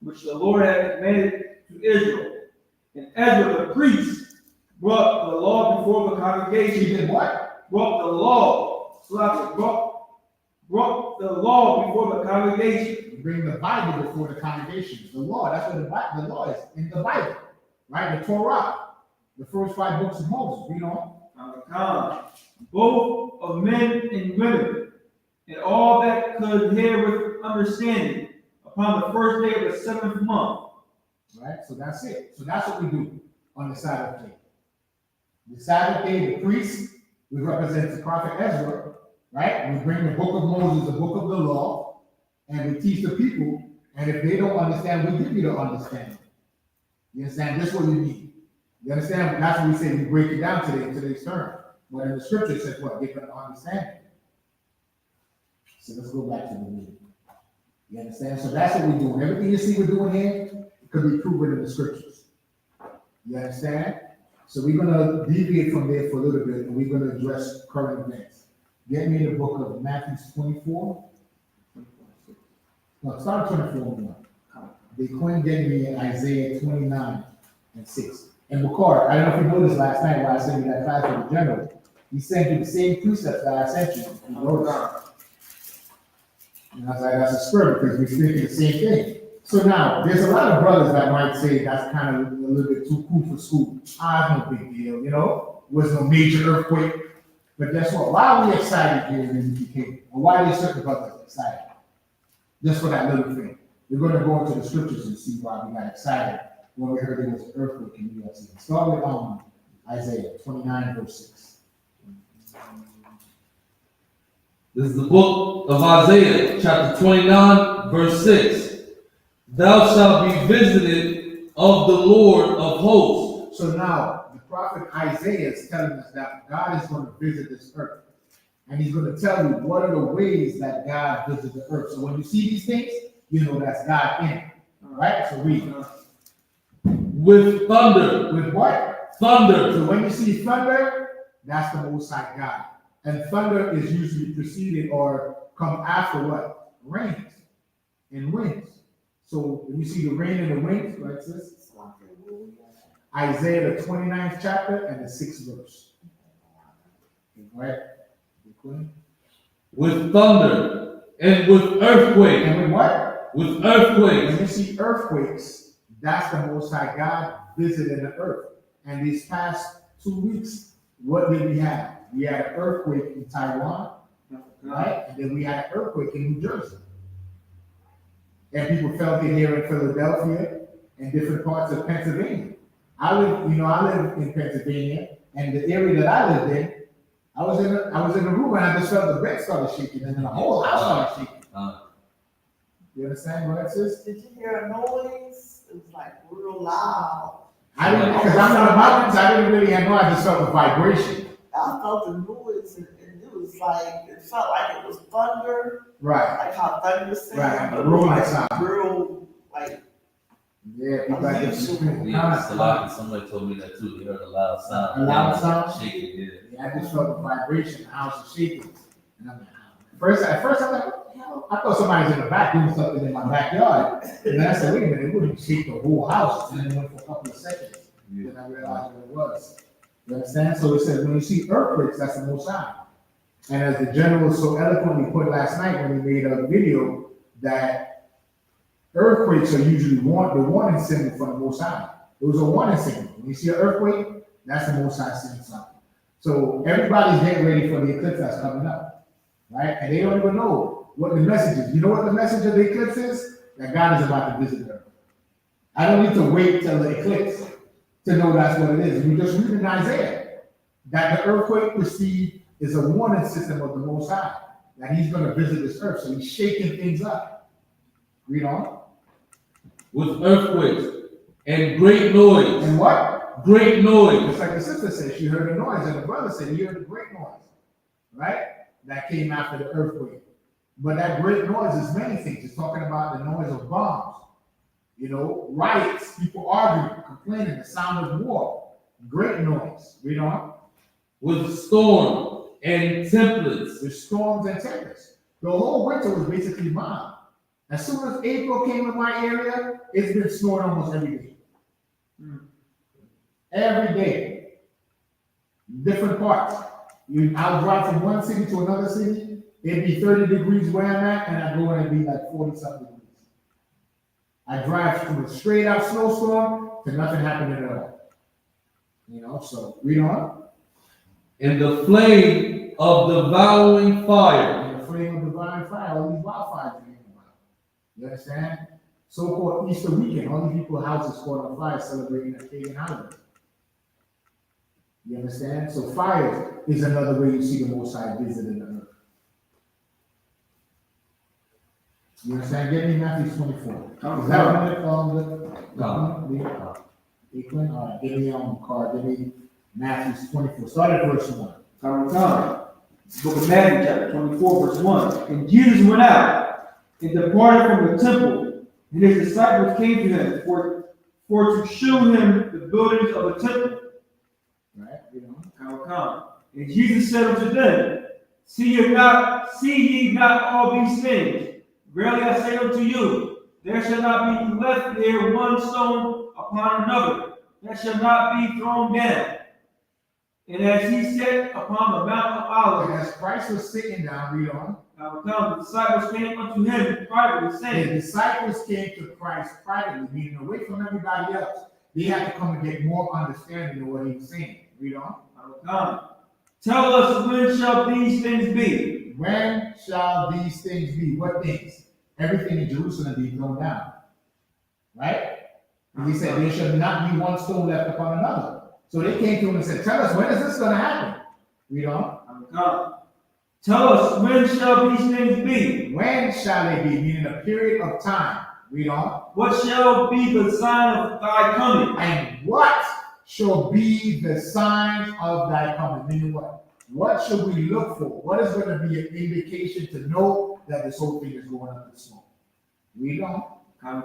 which the Lord had commanded to Israel. And Ezra the priest brought the law before the congregation. He did what? Brought the law. Brought the law before the congregation. You bring the Bible before the congregation. The law, that's what the law is in the Bible, right? The Torah, the first 5 books of Moses. Read on. Both of men and women, and all that could hear with understanding, upon the first day of the 7th month. Right? So that's it. So that's what we do on the Sabbath day. The Sabbath day, the priest, we represent the prophet Ezra, right? We bring the book of Moses, the book of the law, and we teach the people. And if they don't understand, we give you the understanding. You understand? This is what you need. You understand? That's what we say. We break it down today in today's term. But in the scripture, it says what? They can understand it. So let's go back to the reading. You understand? So that's what we're doing. Everything you see we're doing here, it could be proven in the scriptures. You understand? So we're going to deviate from there for a little bit, and we're going to address current events. Get me the book of Matthew 24. No, start 24. The Queen get me Isaiah 29 and 6. And McCord, I don't know if you noticed last night while I sent you that class for the general. He sent you the same precepts that I sent you. You noticed. And I was like, that's a spirit because we're speaking the same thing. So now, there's a lot of brothers that might say that's kind of a little bit too cool for school. No big deal, you know? Was no major earthquake. But guess what? Why are we excited here in UPK? Or why are certain brothers excited? Just for that little thing. We're going to go into the scriptures and see why we got excited when we heard there was an earthquake in New York City. Start with Isaiah 29, verse 6. This is the book of Isaiah, chapter 29, verse 6. Thou shalt be visited of the Lord of hosts. So now, the prophet Isaiah is telling us that God is going to visit this earth. And he's going to tell you what are the ways that God visits the earth. So when you see these things, you know that's God in it. All right? So read. With thunder. With what? Thunder. So when you see thunder, that's the Most High God. And thunder is usually preceded or come after what? Rains and winds. So when you see the rain and the winds, like this, Isaiah the 29th chapter and the 6th verse. Right? With thunder and with earthquake. And with what? With earthquakes. When you see earthquakes, that's the Most High God visiting the earth. And these past 2 weeks, what did we have? We had an earthquake in Taiwan, right? And then we had an earthquake in New Jersey. And people felt it here in Philadelphia and different parts of Pennsylvania. I live in Pennsylvania, and the area that I lived in, I was in a room and I just felt the bed started shaking, and then the whole house started shaking. You understand what it says? Did you hear a noise? It was like real loud. I didn't, because I'm not a mountains, I didn't really know. I just felt the vibration. I felt the noise, and it was like, it felt like it was thunder. Right. Like how thunder sounds. Right. But Rolling like sound. real, like. Yeah, people like this. Somebody told me that too. They heard a loud sound. A loud sound? Shaking, Yeah, I just felt the vibration. The house was shaking. And I'm like, at first I'm like, what the hell? I thought somebody was in the back doing something in my backyard. And then I said, wait a minute, it wouldn't shake the whole house. And then it went for a couple of seconds. Then I realized what it was. You understand? So it says, when you see earthquakes, that's the Most High. And as the general so eloquently put last night when he made a video, that earthquakes are usually the warning symbol for the Most High. It was a warning signal. When you see an earthquake, that's the Most High saying something. So everybody's getting ready for the eclipse that's coming up, right? And they don't even know what the message is. You know what the message of the eclipse is? That God is about to visit the earth. I don't need to wait till the eclipse to know that's what it is. We just read in Isaiah that the earthquake precede is a warning system of the Most High, that he's going to visit this earth. So he's shaking things up. Read on. With earthquakes and great noise. And what? Great noise. Just like the sister said, she heard a noise, and the brother said he heard a great noise, right? That came after the earthquake. But that great noise is many things. It's talking about the noise of bombs, riots, people arguing, complaining, the sound of war. Great noise. Read on. With storm and tempests. With storms and tempests. The whole winter was basically mild. As soon as April came in my area, it's been snowing almost every day. Every day. Different parts. I'll drive from one city to another city. It'd be 30 degrees where I'm at, and I go in and be like 40-something degrees. I drive from a straight out snowstorm to nothing happening at all. You know, so read on. And the flame of devouring fire. And the flame of divine fire, all these wildfires you're hearing about. You understand? So-called Easter weekend, all these people's houses caught on fire celebrating a pagan holiday. You understand? So fire is another way you see the Most High visiting the earth. You understand? Get me Matthew 24. Is that one Equin? All right, give me card. Give me Matthew 24. Start at verse 1. Book of Matthew, chapter 24, verse 1. And Jesus went out and departed from the temple, and his disciples came to him for to show him the buildings of the temple. Right, And Jesus said unto them, See ye not all these things? Verily I say unto you, there shall not be left there one stone upon another, that shall not be thrown down. And as he sat upon the Mount of Olives, and as Christ was sitting down, read on. the disciples came unto him privately, saying, The disciples came to Christ privately, meaning away from everybody else. They had to come and get more understanding of what he was saying. Read on. Tell us, when shall these things be? When shall these things be? What things? Everything in Jerusalem be thrown down. Right? And he said, there shall not be one stone left upon another. So they came to him and said, tell us, when is this going to happen? Read on. Tell us, when shall these things be? When shall they be? Meaning a period of time. Read on. What shall be the sign of thy coming? And what shall be the sign of thy coming? Meaning what? What should we look for? What is going to be an indication to know that this whole thing is going up in smoke? Read on. And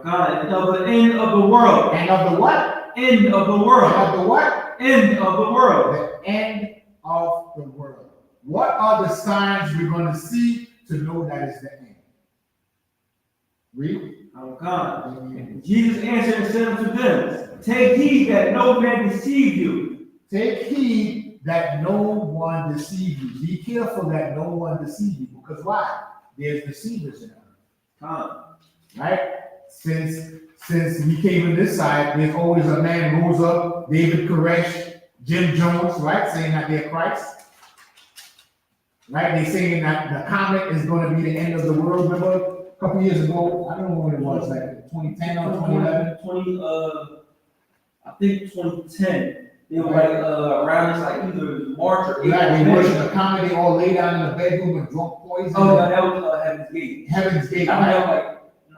of the end of the world. And of the what? End of the world. And of the what? End of the world. The end of the world. What are the signs we're going to see to know that it's the end? Read. Jesus answered and said unto them, Take heed that no man deceive you. Take heed that no one deceive you. Be careful that no one deceive you. Because why? There's deceivers in us. Right? Since we came on this side, there's always a man rose up, David Koresh, Jim Jones, right? Saying that they're Christ. Right? They're saying that the comet is going to be the end of the world. Remember a couple years ago, I don't know when it was, like 2010 or 2011? I think 2010. They were like around this, like either March or April. Right, they worship the comet, they all lay down in the bedroom and drunk poison. Oh, no, that was Heaven's Gate. Heaven's Gate. I have like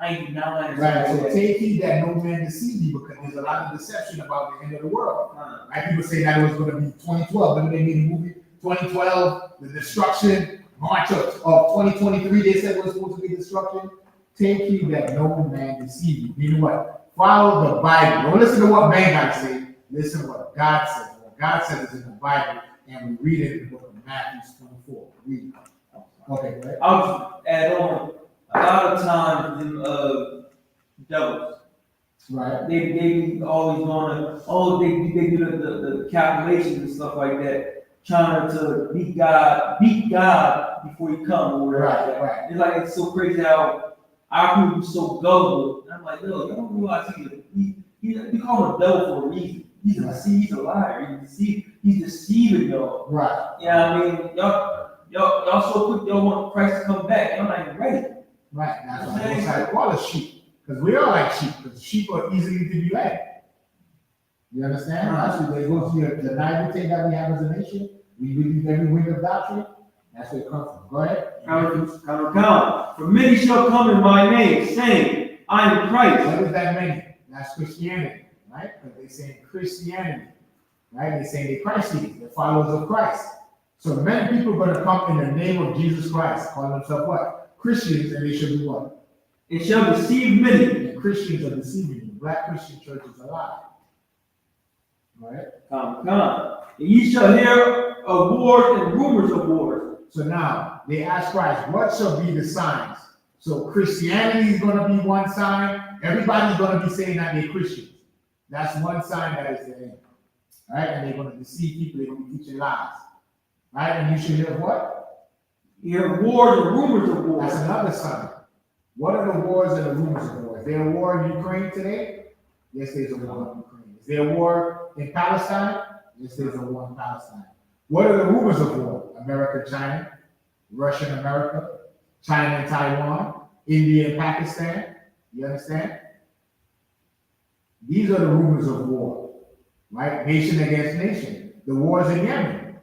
99. Right, so take heed that no man deceive you, because there's a lot of deception about the end of the world. Right, people say that it was going to be 2012. Remember they made a movie, 2012, the destruction. March of 2023, they said it was supposed to be destruction. Take heed that no man deceive you. You know what? Follow the Bible. Don't listen to what man got to say. Listen to what God says. What God says is in the Bible, and we read it in the book of Matthew 24. Read. Okay, right? I'll add on. A lot of times, them devils, Right. they always going to, they do the calculations and stuff like that, trying to beat God before he comes or whatever. Right, right. It's like, it's so crazy how our people are so gullible. And I'm like, no, you don't realize you call him a devil for a reason. He's a liar. He's deceiving y'all. Right. Yeah, I mean, y'all so quick, y'all want Christ to come back. Y'all not even ready. Right. That's why the Most High call us sheep. Because we are like sheep. Because sheep are easily to be led. You understand? That's what they go to the everything that we have as a nation. We believe every wind of doctrine. That's where it comes from. Go ahead. Count. For many shall come in my name, saying, I am Christ. What does that mean? That's Christianity, right? Because they say Christianity, right? They say they're Christians, they're followers of Christ. So many people are going to come in the name of Jesus Christ, call themselves what? Christians, and they should be what? It shall deceive many. And Christians are deceiving you. Black Christian churches are lying. Right? Come. And ye shall hear of wars and rumors of wars. So now they ask Christ, what shall be the signs? So Christianity is going to be one sign. Everybody's going to be saying that they're Christians. That's one sign that is the end. Right? And they're going to deceive people. They're going to be teaching lies. Right? And you should hear what? You hear wars or rumors of wars. That's another sign. What are the wars and the rumors of war? Is there a war in Ukraine today? Yes, there's a war in Ukraine. Is there a war in Palestine? Yes, there's a war in Palestine. What are the rumors of war? America, China, Russia and America, China and Taiwan, India and Pakistan. You understand? These are the rumors of war, right? Nation against nation. The wars in Yemen,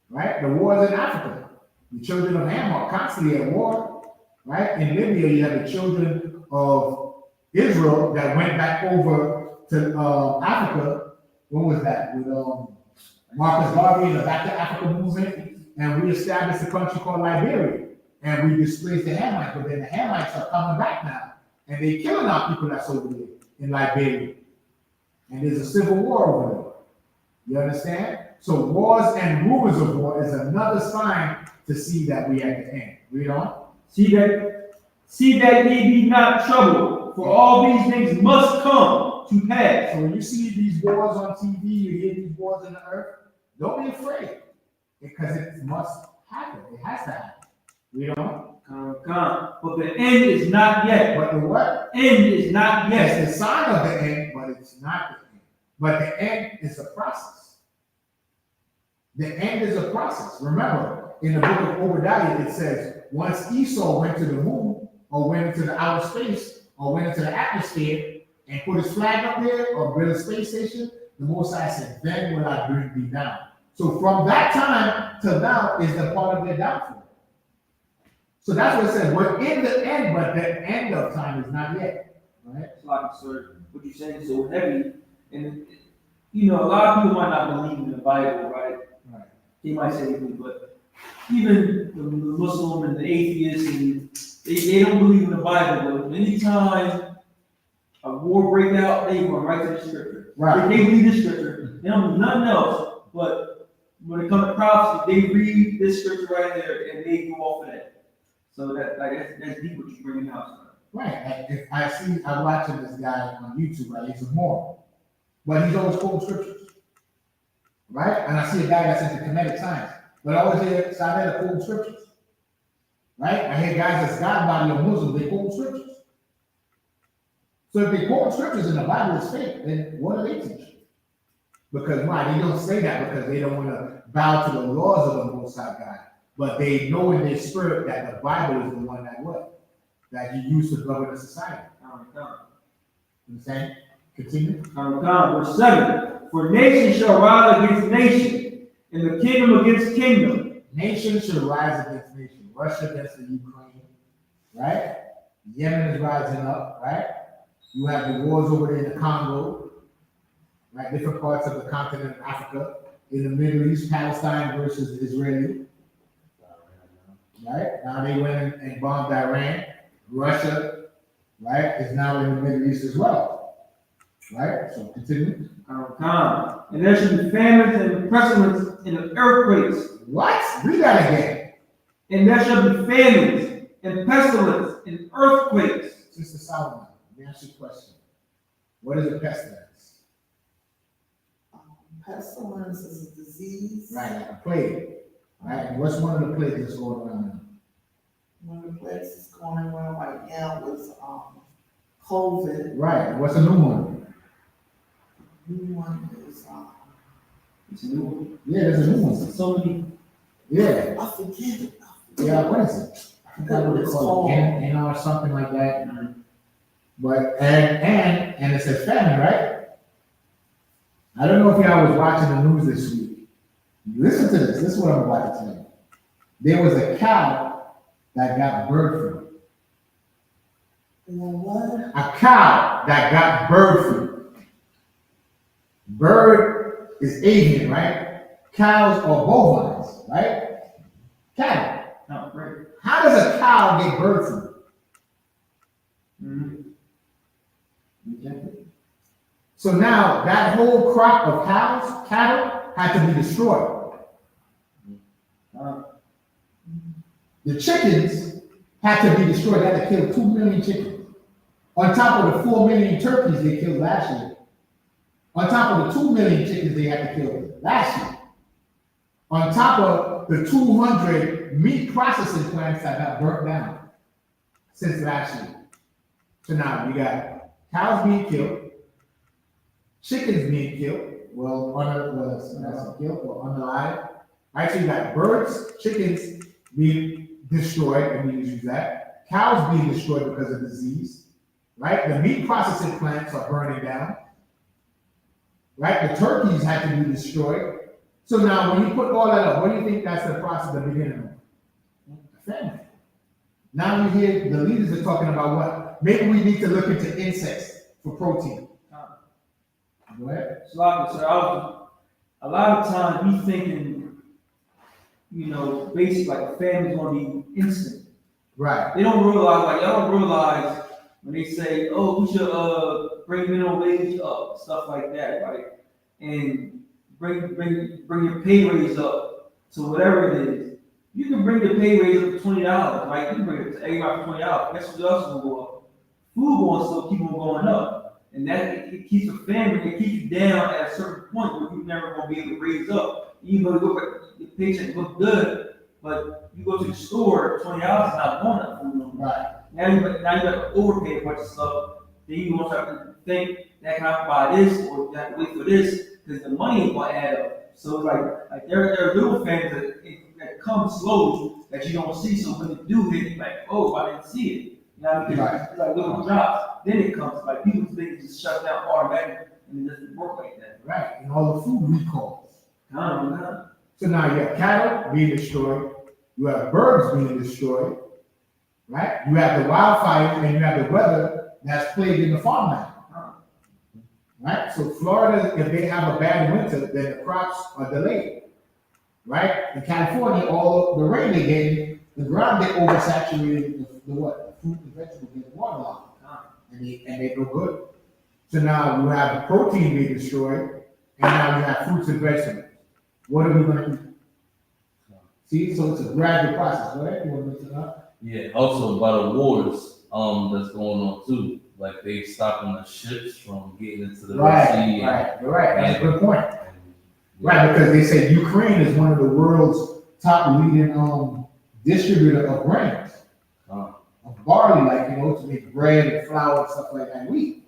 right? The wars in Africa. The children of Ham are constantly at war, right? In Libya, you have the children of Israel that went back over to Africa. What was that? With Marcus Garvey and the Back to Africa movement, and we established a country called Liberia, and we displaced the Hamites, but then the Hamites are coming back now, and they're killing our people that's over there in Liberia, and there's a civil war over there. You understand? So wars and rumors of war is another sign to see that we at the end. Read on. See that ye be not troubled, for all these things must come to pass. So when you see these wars on TV, you hear these wars in the earth, don't be afraid, because it must happen. It has to happen. Read on. But the end is not yet. But the what? End is not yet. It's the sign of the end, but it's not the end. But the end is a process. The end is a process. Remember, in the book of Obadiah, it says, once Esau went to the moon, or went into the outer space, or went into the atmosphere, and put his flag up there, or built a space station, the Most High said, then will I bring thee down. So from that time to now is the part of their downfall. So that's what it says. We're in the end, but the end of time is not yet. Right? It's like, sir, what you're saying is so heavy. And, you know, a lot of people might not believe in the Bible, right? Right. They might say, but even the Muslim and the atheist, and they don't believe in the Bible. But anytime a war break out, they run right to the scripture. Right. They read the scripture. They don't do nothing else. But when it comes to prophecy, they read this scripture right there and they go off of that. So that's deep what you're bringing out. Right. If I'm watching this guy on YouTube, right? He's a Mormon, but he's always quoting scriptures, right? And I see a guy that's into kinetic science, but I always hear Sabbath quoting scriptures, right? I hear guys that's God body or Muslims, they quote scriptures. So if they quote scriptures and the Bible is fake, then what do they teach? Because why? They don't say that because they don't want to bow to the laws of the Most High God. But they know in their spirit that the Bible is the one that you use to govern a society. Understand? Continue. Verse 7. For nation shall rise against nation, and the kingdom against kingdom. Nation shall rise against nation. Russia against the Ukraine, right? Yemen is rising up, right? You have the wars over there in the Congo, right? Different parts of the continent of Africa. In the Middle East, Palestine versus Israeli. Right? Now they went and bombed Iran. Russia, right, is now in the Middle East as well. Right? So continue. And there shall be famines and pestilence and earthquakes. What? Read that again. And there shall be famines and pestilence and earthquakes. Sister Solomon, let me ask you a question. What is a pestilence? Pestilence is a disease. Right, like a plague. Right? And what's one of the plagues that's going around now? One of the places going around right now is COVID. Right. What's a new one? New one is It's new. Yeah, there's a new one. So many. Yeah. I forget it. Yeah, what is it? I forgot what it's called. Or something like that. But and it says famine, right? I don't know if y'all was watching the news this week. Listen to this. This is what I'm about to tell you. There was a cow that got bird flu. What? A cow that got bird flu. Bird is avian, right? Cows are bovines, right? Cattle. Oh, great. How does a cow get bird flu? So now that whole crop of cows, cattle, had to be destroyed. The chickens had to be destroyed. They had to kill 2 million chickens. On top of the 4 million turkeys they killed last year. On top of the 2 million chickens they had to kill last year. On top of the 200 meat processing plants that got burnt down since last year. So now you got cows being killed, chickens being killed, killed or unalive. Actually, you got birds, chickens being destroyed, and we use that. Cows being destroyed because of disease, right? The meat processing plants are burning down, right? The turkeys had to be destroyed. So now, when you put all that up, what do you think that's the process, the beginning of? The famine. Now you hear the leaders are talking about what? Maybe we need to look into insects for protein. Go ahead. So, a lot of times we thinking, basically like a family's gonna be instant. Right. They don't realize, like y'all don't realize when they say, "Oh, we should bring minimum wage up," stuff like that, right? And bring your pay raise up to whatever it is. You can bring the pay raise up to $20, right? You can bring it to everybody for $20. Guess what else will go up? Food will still keep on going up, and that it keeps a family. It keeps you down at a certain point where you're never gonna be able to raise up. Even though your paycheck look good, but you go to the store, $20 is not going up food no more. Right. Now you got to overpay a bunch of stuff. Then you want to start to think that can I buy this or you have to wait for this because the money ain't gonna add up. So it's like there are little families that come slowly that you don't see. So when they do hit, you're like, oh, I didn't see it. You know what I mean? Right. It's like little drops. Then it comes like people think it just shut down automatically and it doesn't work like that. Right. And all the food recalls. No. So now you have cattle being destroyed, you have birds being destroyed, right? You have the wildfires and you have the weather that's plaguing the farmland. Right? So Florida, if they have a bad winter, then the crops are delayed. Right? In California, all the rain they get, the ground get oversaturated with the what? The fruit and vegetables get waterlogged. And they go good. So now you have the protein being destroyed, and now you have fruits and vegetables. What are we going to do? See, so it's a gradual process, right? You want to mention that? Yeah, also by the wars that's going on too. Like they stopping the ships from getting into the Red Sea. Right. That's a good point. Right, because they say Ukraine is one of the world's top leading distributor of grains, of barley, to make bread and flour and stuff like that, and wheat.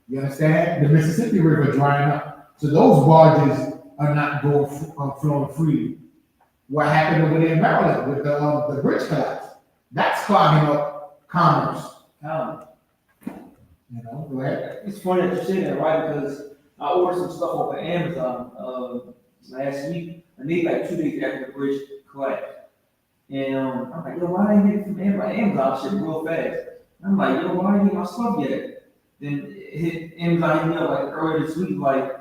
You understand? The Mississippi River drying up, so those barges are not flowing freely. What happened over there in Maryland with the bridge collapse? That's clogging up commerce. Go ahead. It's funny that you say that, right? Because I ordered some stuff off of Amazon last week, and they like 2 days after the bridge collapsed. And I'm like, yo, why didn't I get it from Amazon? Amazon shit real fast. And I'm like, yo, why didn't I get my stuff yet? Then Amazon hit me up like earlier this week, like,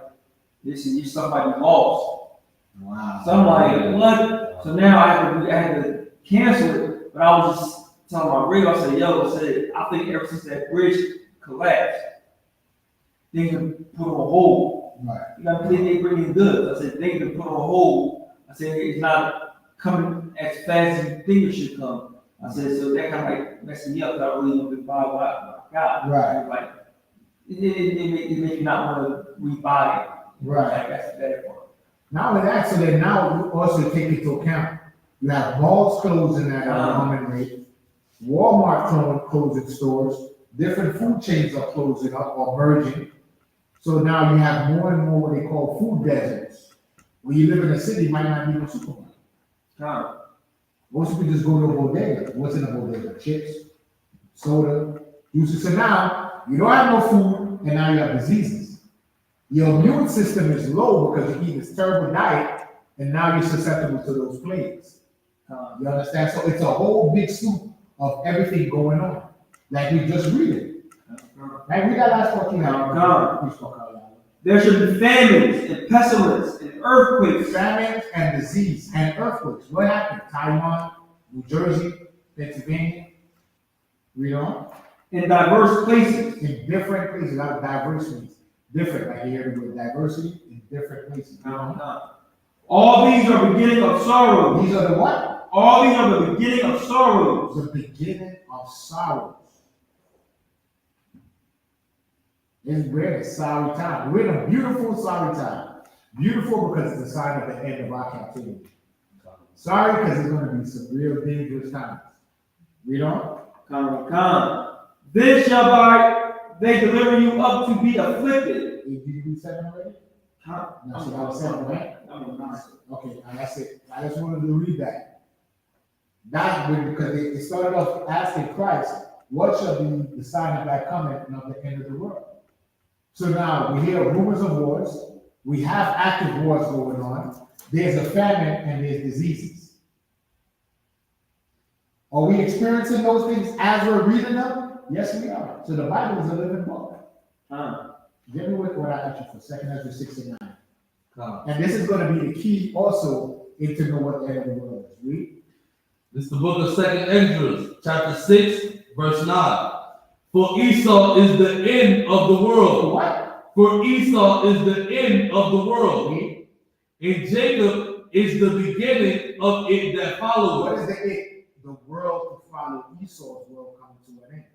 listen, your stuff might be lost. Wow. So I'm like, what? So now I had to cancel it, but I was just telling my rig, I said, I think ever since that bridge collapsed, things have put on a hold. Right. You know, they bring in goods. I said, things have put on a hold. I said, it's not coming as fast as you think it should come. I said, so that kind of like messing me up. I don't really want to buy what I got. Right. Like, it makes you not want to rebuy it. Right. Like, that's the better part. Not only that, so then now you also take into account, you have malls closing at a common rate, Walmart closing stores, different food chains are closing up or merging. So now you have more and more what they call food deserts. When you live in a city, you might not need a supermarket. Most people just go to a bodega. What's in a bodega? Chips, soda, juices. So now you don't have no food, and now you have diseases. Your immune system is low because you eat this terrible diet, and now you're susceptible to those plagues. You understand? So it's a whole big soup of everything going on. Like we just read it. Like read that last 14 hours. There should be famines and pestilence and earthquakes. Famines and disease and earthquakes. What happened? Taiwan, New Jersey, Pennsylvania. Read on. In diverse places. In different places. A lot of diverse means different. Like you hear the word diversity in different places. All these are beginning of sorrow. These are the what? All these are the beginning of sorrows. The beginning of sorrows. We're in a sorry time. We're in a beautiful sorry time. Beautiful because it's a sign of the end of our captivity. Sorry because it's going to be some real dangerous times. Read on. Come. Then shall they deliver you up to be afflicted. Did you read 7 already? Huh? No, so that was 7, right? I'm not. Okay, that's it. I just wanted to read that. Because it started off asking Christ, what shall be the sign of thy coming and of the end of the world? So now we hear rumors of wars. We have active wars going on. There's a famine and there's diseases. Are we experiencing those things as we're reading them? Yes, we are. So the Bible is a living book. Get me with what I asked you for, 2 Ezra 6 and 9. And this is going to be the key also into know what the end of the world is. Read. This is the book of 2 Ezra, chapter 6, verse 9. For Esau is the end of the world. What? For Esau is the end of the world. Read. And Jacob is the beginning of it that follows. What is the it? The world to follow Esau's world coming to an end.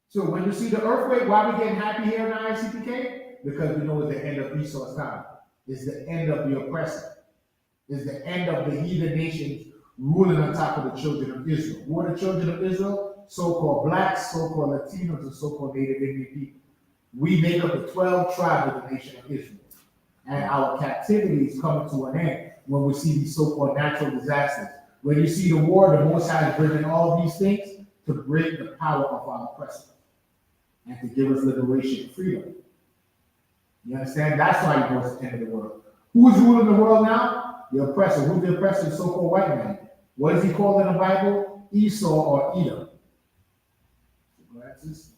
So when you see the earthquake, why are we getting happy here in ICPK? Because we know it's the end of Esau's time. It's the end of the oppressor. It's the end of the heathen nations ruling on top of the children of Israel. Who are the children of Israel? So-called blacks, so-called Latinos, and so-called Native Indian people. We make up the 12 tribes of the nation of Israel. And our captivity is coming to an end when we see these so-called natural disasters. When you see the war, the Most High is bringing all these things to break the power of our oppressor and to give us liberation and freedom. You understand? That's why he goes to the end of the world. Who is ruling the world now? The oppressor. Who's the oppressor? The so-called white man. What is he called in the Bible? Esau or Edom.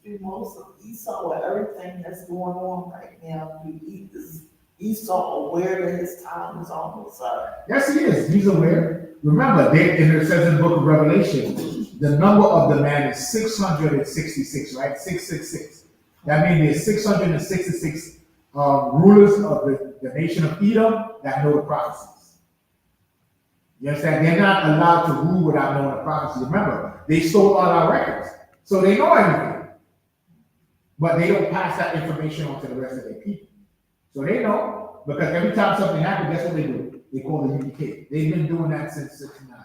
Do most of Esau with everything that's going on right now, is Esau aware that his time is almost up? Yes, he is. He's aware. Remember, it says in the book of Revelation, the number of the man is 666, right? 666. That means there's 666 rulers of the nation of Edom that know the prophecies. You understand? They're not allowed to rule without knowing the prophecy. Remember, they stole all our records, so they know everything. But they don't pass that information on to the rest of their people. So they know, because every time something happens, guess what they do? They call the UPK. They've been doing that since '69.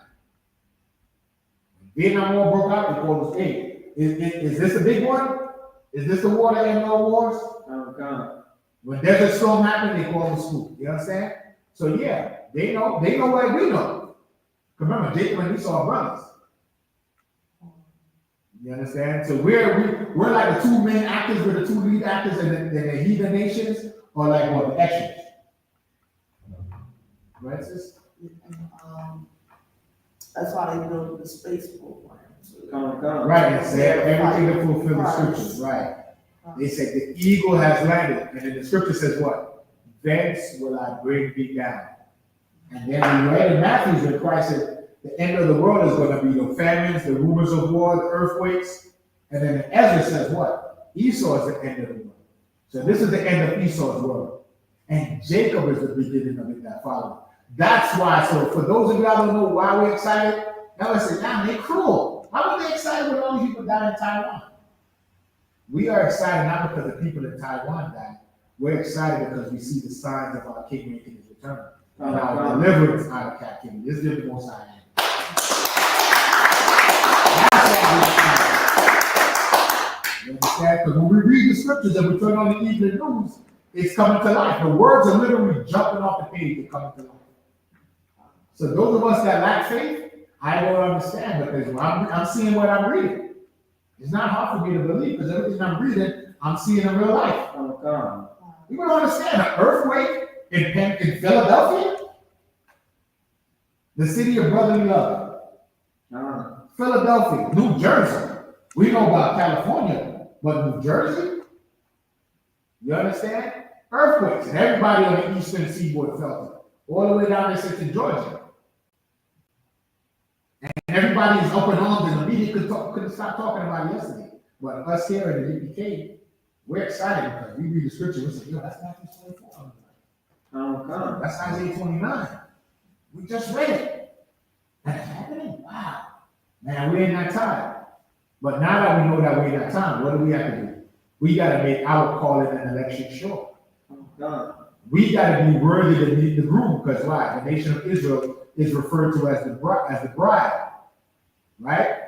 Vietnam War broke out, they called us, hey, is this a big one? Is this the war that end all wars? Oh, God. When there's a storm happening, they call the school. You understand? So yeah, they know what we know. Remember, Jacob and Esau are brothers. You understand? So we're like the two main actors, we're the two lead actors in the heathen nations, or like what, the extras. Right, sis? That's why they built the space program. Right, it's everything to fulfill the scriptures, right. They said the eagle has landed, and then the scripture says what? Thence will I bring thee down. And then we read in Matthew when Christ said the end of the world is going to be the famines, the rumors of war, the earthquakes. And then Ezra says what? Esau is the end of the world. So this is the end of Esau's world. And Jacob is the beginning of it that follows. That's why, so for those of you that don't know why we're excited, now I say, damn, they're cruel. Why were they excited when all these people died in Taiwan? We are excited not because the people in Taiwan died. We're excited because we see the signs of our King making his return. And our deliverance out of captivity. This is the Most High. You understand? Because when we read the scriptures and we turn on the evening news, it's coming to life. The words are literally jumping off the page and coming to life. So those of us that lack faith, I don't understand because I'm seeing what I'm reading. It's not hard for me to believe because everything I'm reading, I'm seeing in real life. You don't understand an earthquake in Philadelphia, the city of brotherly love. Philadelphia, New Jersey. We know about California, but New Jersey, you understand? Earthquakes, and everybody on the eastern seaboard felt it, all the way down there to Georgia. And everybody is up in arms, and the media couldn't stop talking about it yesterday. But us here in the UPK, we're excited because we read the scripture. We say, yo, that's Matthew 24. That's Isaiah 29. We just read it. And it's happening? Wow. Man, we're in that time. But now that we know that we're in that time, what do we have to do? We got to make our calling and election sure. We got to be worthy to meet the groom, because why? The nation of Israel is referred to as the bride, right?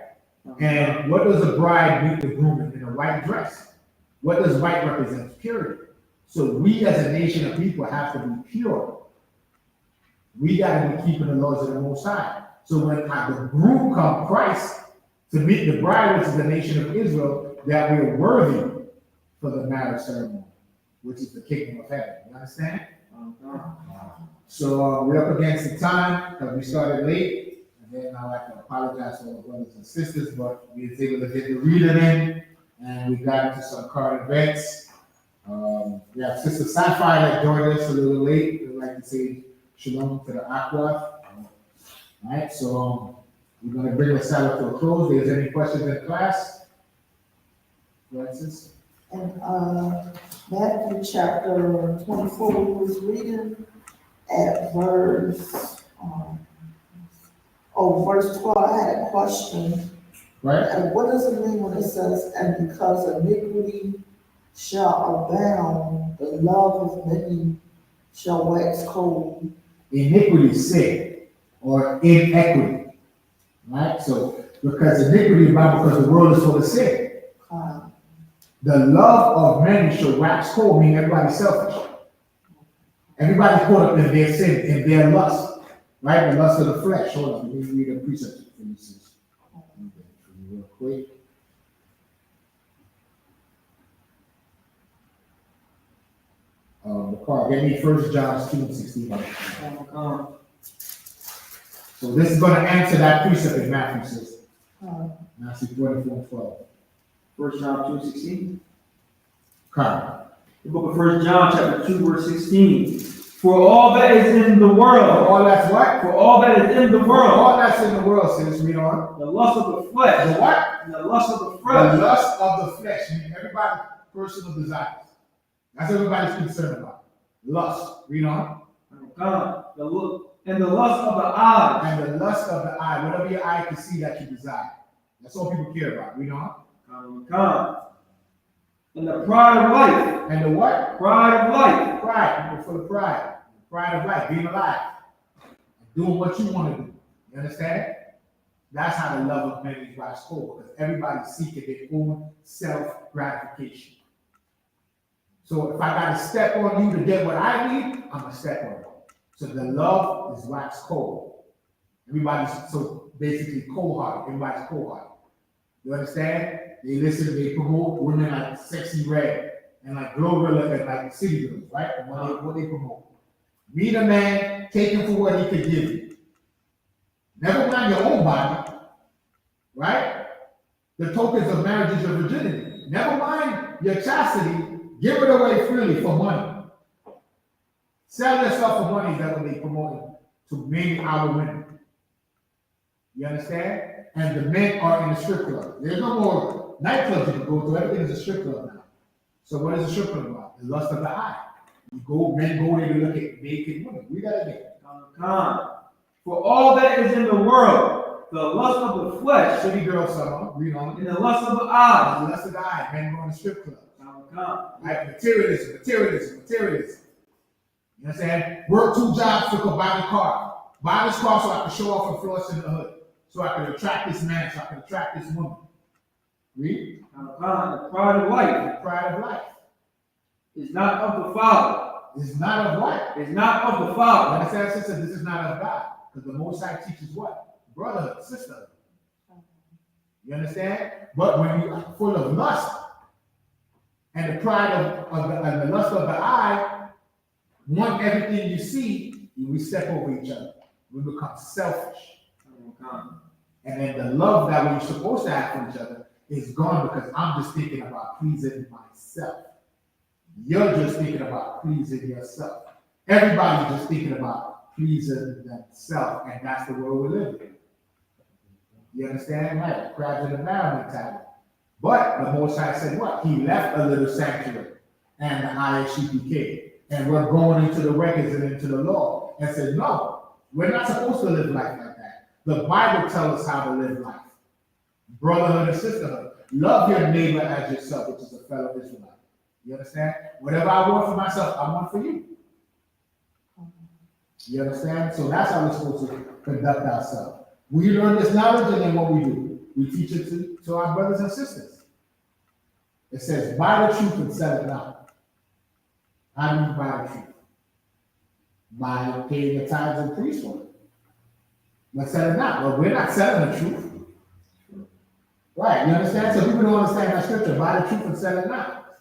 And what does a bride meet the groom in a white dress? What does white represent? Purity. So we as a nation of people have to be pure. We got to be keeping the laws of the Most High. So when the groom comes, Christ, to meet the bride, which is the nation of Israel, that we are worthy for the marriage ceremony, which is the kingdom of heaven. You understand? So we're up against the time because we started late. And then I like to apologize to all the brothers and sisters, but we was able to get the reading in, and we got into some current events. We have Sister Sapphire that joined us a little late. We'd like to say shalom to the Aqua. All right, so we're going to bring the Sabbath to a close. If there's any questions in class? Francis? And Matthew chapter 24, we was reading at verse 12. I had a question. Right? And what does it mean when it says, and because iniquity shall abound, the love of many shall wax cold? Iniquity, sin, or inequity. Right? So, because iniquity is about because the world is full of sin. The love of many shall wax cold, meaning everybody's selfish. Everybody's caught up in their sin, in their lust. Right? The lust of the flesh. Hold on, let me read a precept for you real quick. Give me 1 John 2:16. So this is going to answer that precept in Matthew 6. Matthew 24:12. 1 John 2:16. Come. The book of 1 John chapter 2 verse 16. For all that is in the world. All that's what? For all that is in the world. All that's in the world, says, read on. The lust of the flesh. The what? And the lust of the flesh. The lust of the flesh. Meaning everybody's personal desires. That's what everybody's concerned about. Lust. Read on. And the lust of the eyes. And the lust of the eye. Whatever your eye can see that you desire. That's all people care about. Read on. And the pride of life. And the what? Pride of life. Pride. People full of pride. Pride of life. Being alive. Doing what you want to do. You understand? That's how the love of many is wax cold. Because everybody's seeking their own self-gratification. So if I got to step on you to get what I need, I'm going to step on you. So the love is wax cold. Everybody's so basically cold-hearted. Everybody's cold-hearted. You understand? They listen, they promote women like Sexy Red and like Glorilla and like City Girls, right? And what they promote. Meet a man, take him for what he could give you. Never mind your own body, right? The tokens of marriage is your virginity. Never mind your chastity. Give it away freely for money. Sell yourself for money, that's what they promote to mainly our women. You understand? And the men are in the strip club. There's no more nightclubs you can go to. Everything is a strip club now. So what is a strip club about? The lust of the eye. Men go there to look at naked women. We gotta get For all that is in the world, the lust of the flesh, city girl summer, read on. and the lust of the eyes. The lust of the eye. Men go in the strip club. Right? Materialism. You know what I'm saying? Work 2 jobs to go buy the car. Buy this car so I can show off and floss in the hood. So I can attract this man, so I can attract this woman. Read. The pride of life. The pride of life. Is not of the Father. Is not of what? Is not of the Father. Understand, sister? This is not of God. Because the Most High teaches what? Brotherhood, sisterhood. You understand? But when you are full of lust, and the pride of the lust of the eye, want everything you see, we step over each other. We become selfish. And then the love that we're supposed to have for each other is gone because I'm just thinking about pleasing myself. You're just thinking about pleasing yourself. Everybody's just thinking about pleasing themselves, and that's the world we live in. You understand? Right? Crabs in the barrel mentality. But the Most High said what? He left a little sanctuary, and the ISUPK, and we're going into the records and into the law, and said, no, We're not supposed to live life like that. The Bible tells us how to live life. Brotherhood and sisterhood. Love your neighbor as yourself, which is a fellow Israelite. You understand? Whatever I want for myself, I want for you. You understand? So that's how we're supposed to conduct ourselves. We learn this knowledge, and then what we do, we teach it to our brothers and sisters. It says, buy the truth and sell it not. How do you buy the truth? By paying the tithes and priests for it. But sell it not. Well, we're not selling the truth. Right, you understand? So people don't understand that scripture. Buy the truth and sell it not.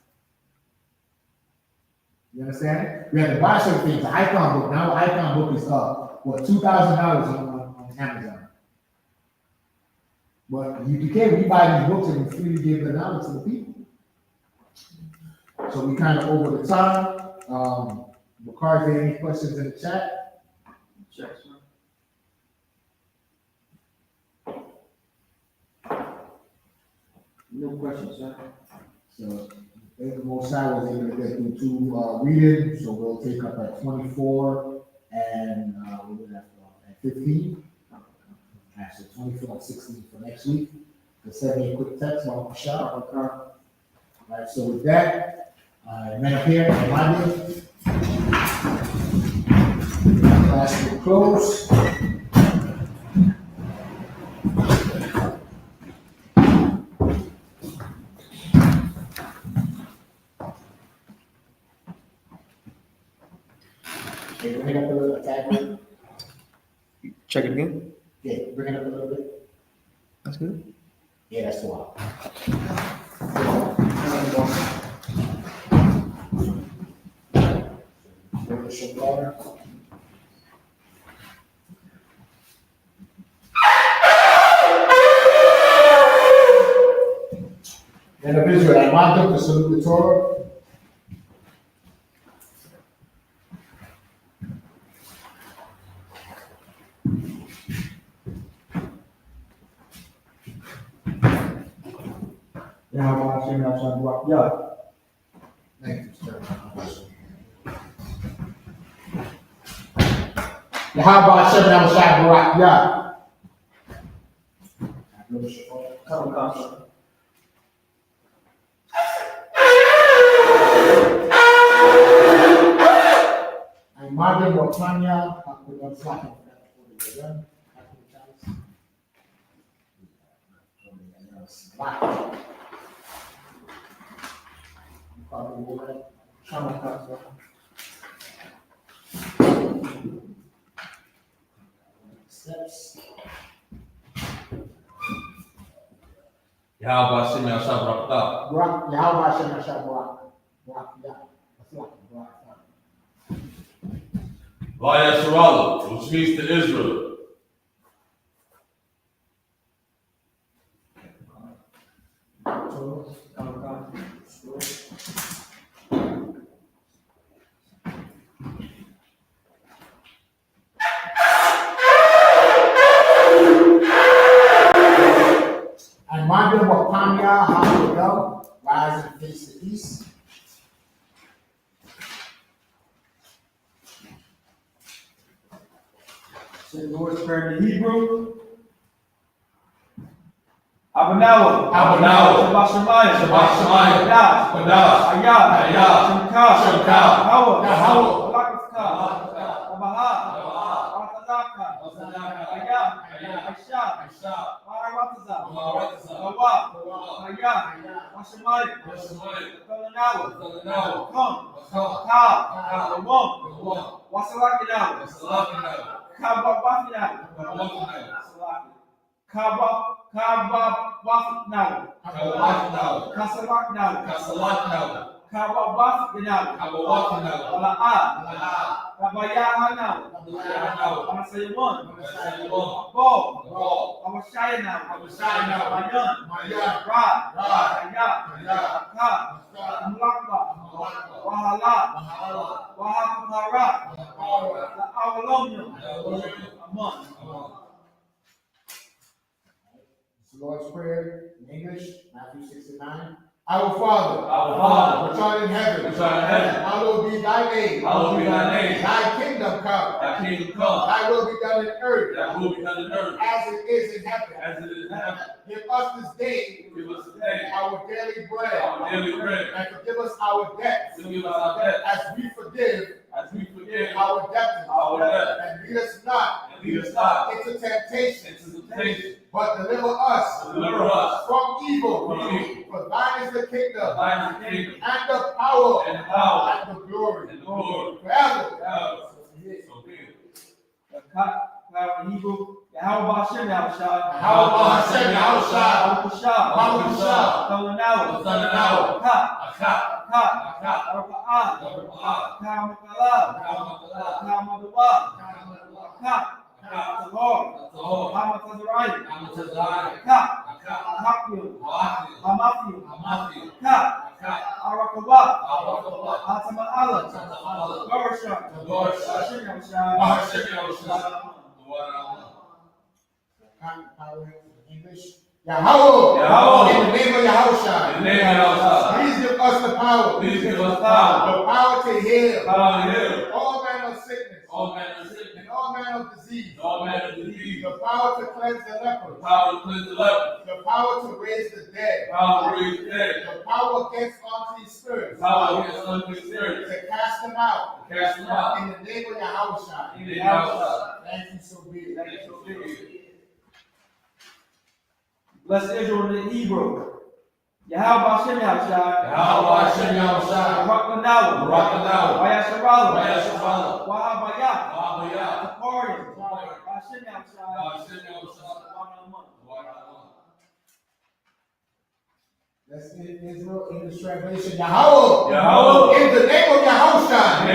You understand? We have to buy certain things. The icon book. Now the icon book is $2,000 on Amazon. But you can, we buy these books and we freely give the knowledge to the people. So we kind of over the time. Bakar, is there any questions in the chat? Check, sir. No questions, sir. So I think the Most High was able to get through 2 readings, so we'll take up at 24 and we'll do that at 15. Actually, 24 and 16 for next week. The 7 quick text, one shot. All right, so with that, men up here, Monday. Class will close. Okay, bring it up a little bit. Check it again. Yeah, bring it up a little bit. That's good. Yeah, that's the one. Bring the shoulder. And of Israel, I marked up to salute the Torah. Thank you, sir. How about Shem Yahweh Barak Yah? I imagine what Tanya, I'm slacking for that before they go steps. Yahweh Shem Yahshua Barakatah. Barak, Yahweh Shem Yahshua Barak. Barak Yah. That's like Barak. Vayasharala, which means to Israel. And Magda Wapanya, how to go, rise and face the east. Say the Lord's Prayer in Hebrew. Abanawa. Abanawa. Shabbat Shemayim. Shabbat Shemayim. Kadash. Kadash. Ayah. Ayah. Shemka. Shemka. Hawa. Hawa. Balakavka. Balakavka. Abaha. Abaha. Bartazaka. Bartazaka. Ayah. Ayah. Aisha. Aisha. Marabataza. Marabataza. Hawa. Hawa. Ayah. Washemayim. Washemayim. Talanawa. Talanawa. Come. Come. Ka. Ka. Lawam. Lawam. Wasalakinawa. Wasalakinawa. Kababafinawa. Kababafinawa. Kababafinawa. Kababafinawa. Kasalakinawa. Kasalakinawa. Kababafinawa. Kababafinawa. Wala'a. Wala'a. Kabayahanawa. Kabayahanawa. Kamasayamon. Kamasayamon. Abo. Abo. Kawashayanawa. Kawashayanawa. Mayon. Mayon. Ra. Ra. Kaya. Kaya. Ka. Mulakba. Wahala. Wahala. Wahakumara. Wahala. La'awalomyo. La'awalomyo. Amon. It's the Lord's Prayer in English, Matthew 6 and 9. Our Father, which art in heaven, hallowed be thy name. Thy kingdom come. Thy will be done in earth. As it is in heaven. Give us this day our daily bread. And forgive us our debts. As we forgive our debtors. And lead us not into temptation. But deliver us from evil. For thine is the kingdom. And the power. And the glory. Forever. In Hebrew, Yahweh Hashem Yahushua. Yahweh Hashem Yahushua. Baruch Thanawa. English. Yahweh. In the name of Yahushua. Please give us the power. The power to heal. All manner of sickness. And all manner of disease. The power to cleanse the lepers. The power to raise the dead. The power against unclean spirits. To cast them out. In the name of Yahushua. Thank you so big. Bless Israel in Hebrew. Yahweh Hashem Yahushua. Baruch Thanawa. Vayasharal. Wahabayah. Departed. Hashem Yahushua. That's in Israel, English translation. Yahweh. In the name of Yahushua.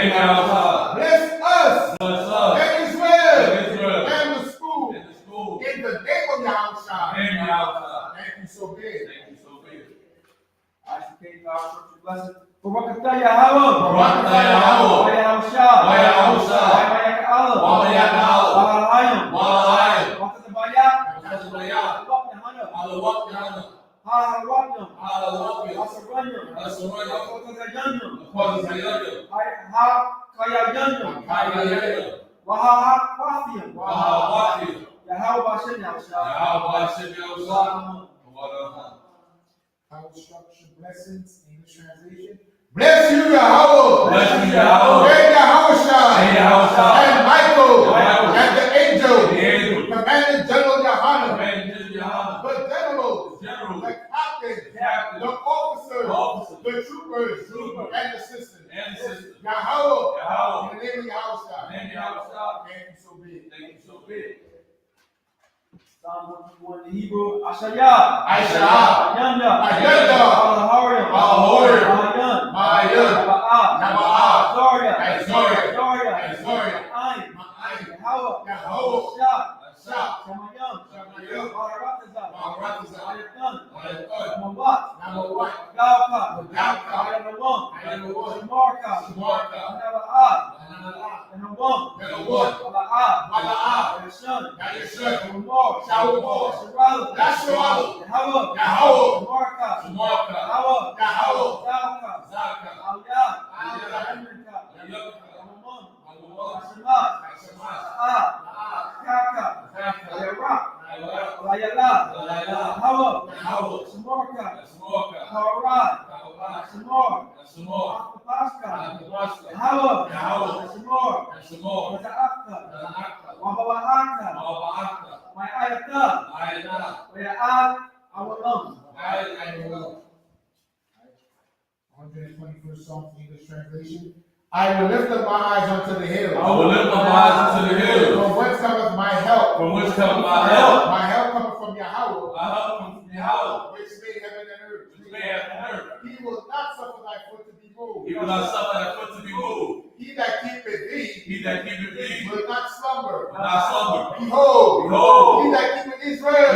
Bless us. And Israel. And the school. In the name of Yahushua. Thank you so big. Isupk came to our church blessing. Baruch Atah Yahweh. Vayahusha. Vayaka'ala. Vayahayim. Vayatabayah. Vayahana. Hallelujah. Power structure, blessings, English translation. Bless you, Yahweh. And Yahushua. And Michael. And the angel. Commander General Yohanan. The generals. The captains. The officers. The troopers. And the assistants. Yahweh. In the name of Yahushua. Thank you so big. Psalm 151 in Hebrew, Ashayah. Ayanda. Al-Horium. Ma'ayun. Naba'ah. Zoria. Ayin. Yahweh. Shah. Shamayim. Baratazah. Ayatun. Mawat. Galka. Galka. Ayanawan. Shamarka. Naba'ah. Nanawam. Bala'ah. Yashun. Shawamor. Sharala. Yahweh. Shamarka. Yahweh. Zaka. Aliyah. Hashemat. Kaka. Layala. Yahweh. Shamarka. Harad. Shamor. Pascha. Yahweh. Shamor. Waza'aka. Wabawa'aka. My ayatah. Waya'at. Awalam. 121st Psalm, English translation. I will lift up my eyes unto the hills. From whence cometh my help? My help cometh from Yahweh. Which made heaven and earth. He will not suffer thy foot to be moved. He that keepeth thee will not slumber. Behold, he that keepeth Israel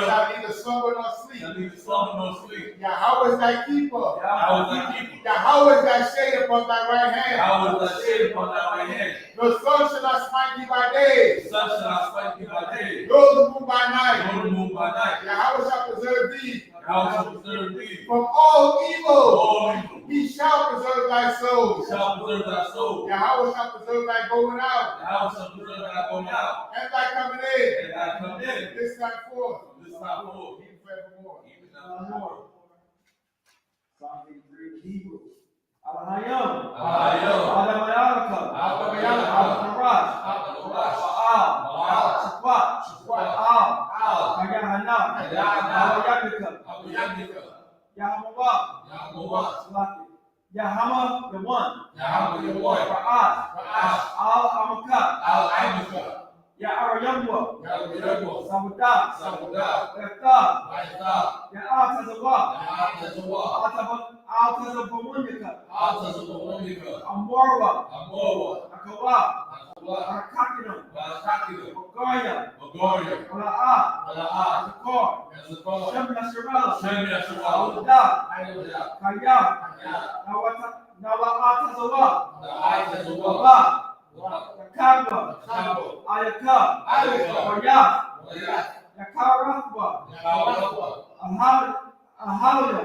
shall neither slumber nor sleep. Yahweh is thy keeper. Yahweh is thy shade upon thy right hand. The sun shall not smite thee by day, nor the moon by night. Yahweh shall preserve thee Thou shalt preserve thee. From all evil. All evil. He shall preserve thy soul. He shall preserve thy soul. Yahweh shall preserve thy going out. Thou shalt preserve thy going out. And thy coming in. And thy coming in. This time forth. This time forth. Even forevermore. Even evermore. Psalm 83, Hebrew. Alahayim. Alahayim. Adamayalaka. Adamayalaka. Adamarash. Adamarash. Baal. Baal. Shakwat. Shakwat. Baal. Hayahana. Hayahana. Awayabika. Awayabika. Yahamawa. Yahamawa. Salaki. Yahama, the one. Yahama, the one. Ra'as. Ra'as. Al-Amaka. Al-Amaka. Ya'arayamwa. Yahamawa. Samudah. Samudah. Ya'ta. Yahta. Ya'atazawa. Yahtazawa. Altazabamunika. Altazabamunika. Amorwa. Amorwa. Akawa. Akawa. Arakakinum. Barakakina. Ogoya. Ogoya. Ala'a. Ala'a. Zakor. Yazakor. Shem Yasharala. Shem Yasharala. Auda. Ayuda. Kaya. Kaya. Nawa'atazawa. Na'atazawa. Waba. Yakabwa. Kabo. Ayaka. Ayaka. Wayas. Wayas. Yakarakwa. Yakarakwa. Ahaliya. Ahaliya.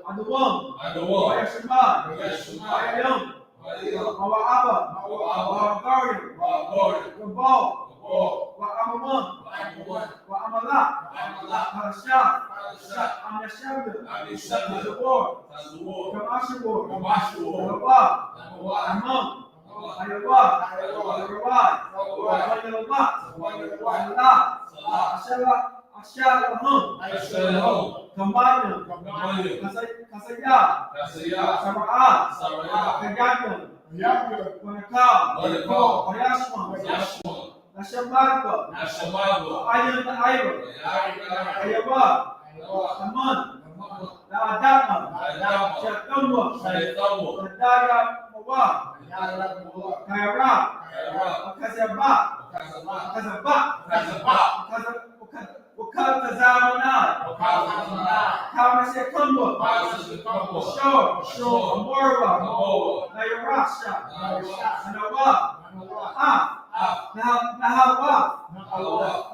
Aduwam. Aduwam. Wayashima. Wayashima. Wayayam. Wayayam. Mawa'aba. Mawa'aba. Wa'agari. Wa'agari. Wabal. Wabal. Wa'amaman. Wa'amaman. Wa'amala. Wa'amala. Parashat. Parashat. Amyashabda. Amyashabda. Tazawar. Tazawar. Kamashawar. Kamashawar. Nawab. Nawab. Amam. Nawab. Ayawab. Ayawab. Rawad. Rawad. Wayalamat. Wayalamat. Salah. Salah. Asyalahum. Ashalahum. Kembali. Kembali. Kasaya. Kasaya. Sara'at. Sara'at. Kagagam. Yahweh. Wanakal. Wanakal. Wayashma. Yashma. Nashamarba. Nashamagwa. Ayam na ayam. Ayah. Ayawab. Ayah. Aman. Naman. Naadama. Adama. Syakamwa. Shaytamu. Nadaya Mawab. Yahweh. Kayarab. Kayarab. Wakazabak. Kazabak. Wakazabak. Kazabak. Wakazazamana. Wakazazamana. Kamasyakamwa. Kazabak. Shor. Shor. Amorwa. Amorwa. Nayarasha. Nayarasha. Nawab. Ah. Nahawab. Nahawab.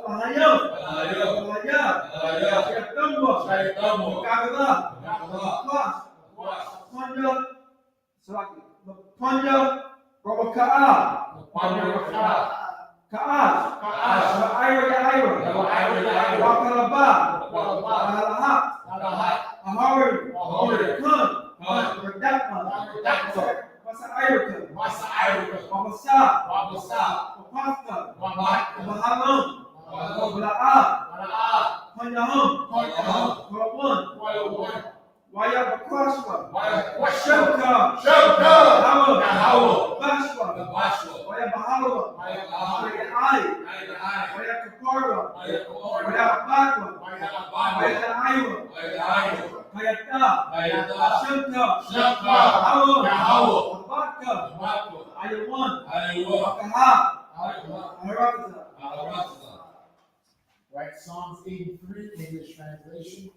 Alahayam. Alahayam. Alahayam. Alahayam. Syakamwa. Shaytamu. Kagala. Kagala. Kwas. Was. Panya. Selaki. Panya. Robaka'a. Panya. Ka'as. Ka'as. Ayra ya ayra. Ayra. Wakalaba. Wakalaba. Alahat. Alahat. Ahari. Ahari. Kun. Kun. Redakma. Redakma. Masa ayra. Masa Ayra. Wabasa. Wabasa. Wapasta. Wabat. Wabahalam. Wabahalam. Wabla'a. Wala'a. Panyahum. Panyahum. Walawan. Walawan. Waya Bakwashwa. Washwa. Shemka. Shemka. Hawa. Hawa. Bashwa. Washwa. Waya Bahalawa. Waya Bahalawa. Waya Ai. Ayah. Waya Kaparwa. Waya Kaparwa. Waya Bakwa. Waya Abba. Waya Aiwa. Waya Ayah. Waya Ta. Waya Ta. Shemka. Shemka. Hawa. Hawa. Bakka. Wabakwa. Ayawan. Ayah. Wakaha. Ayah. Harakaza. Arabasta. Right, Psalms 83, English translation.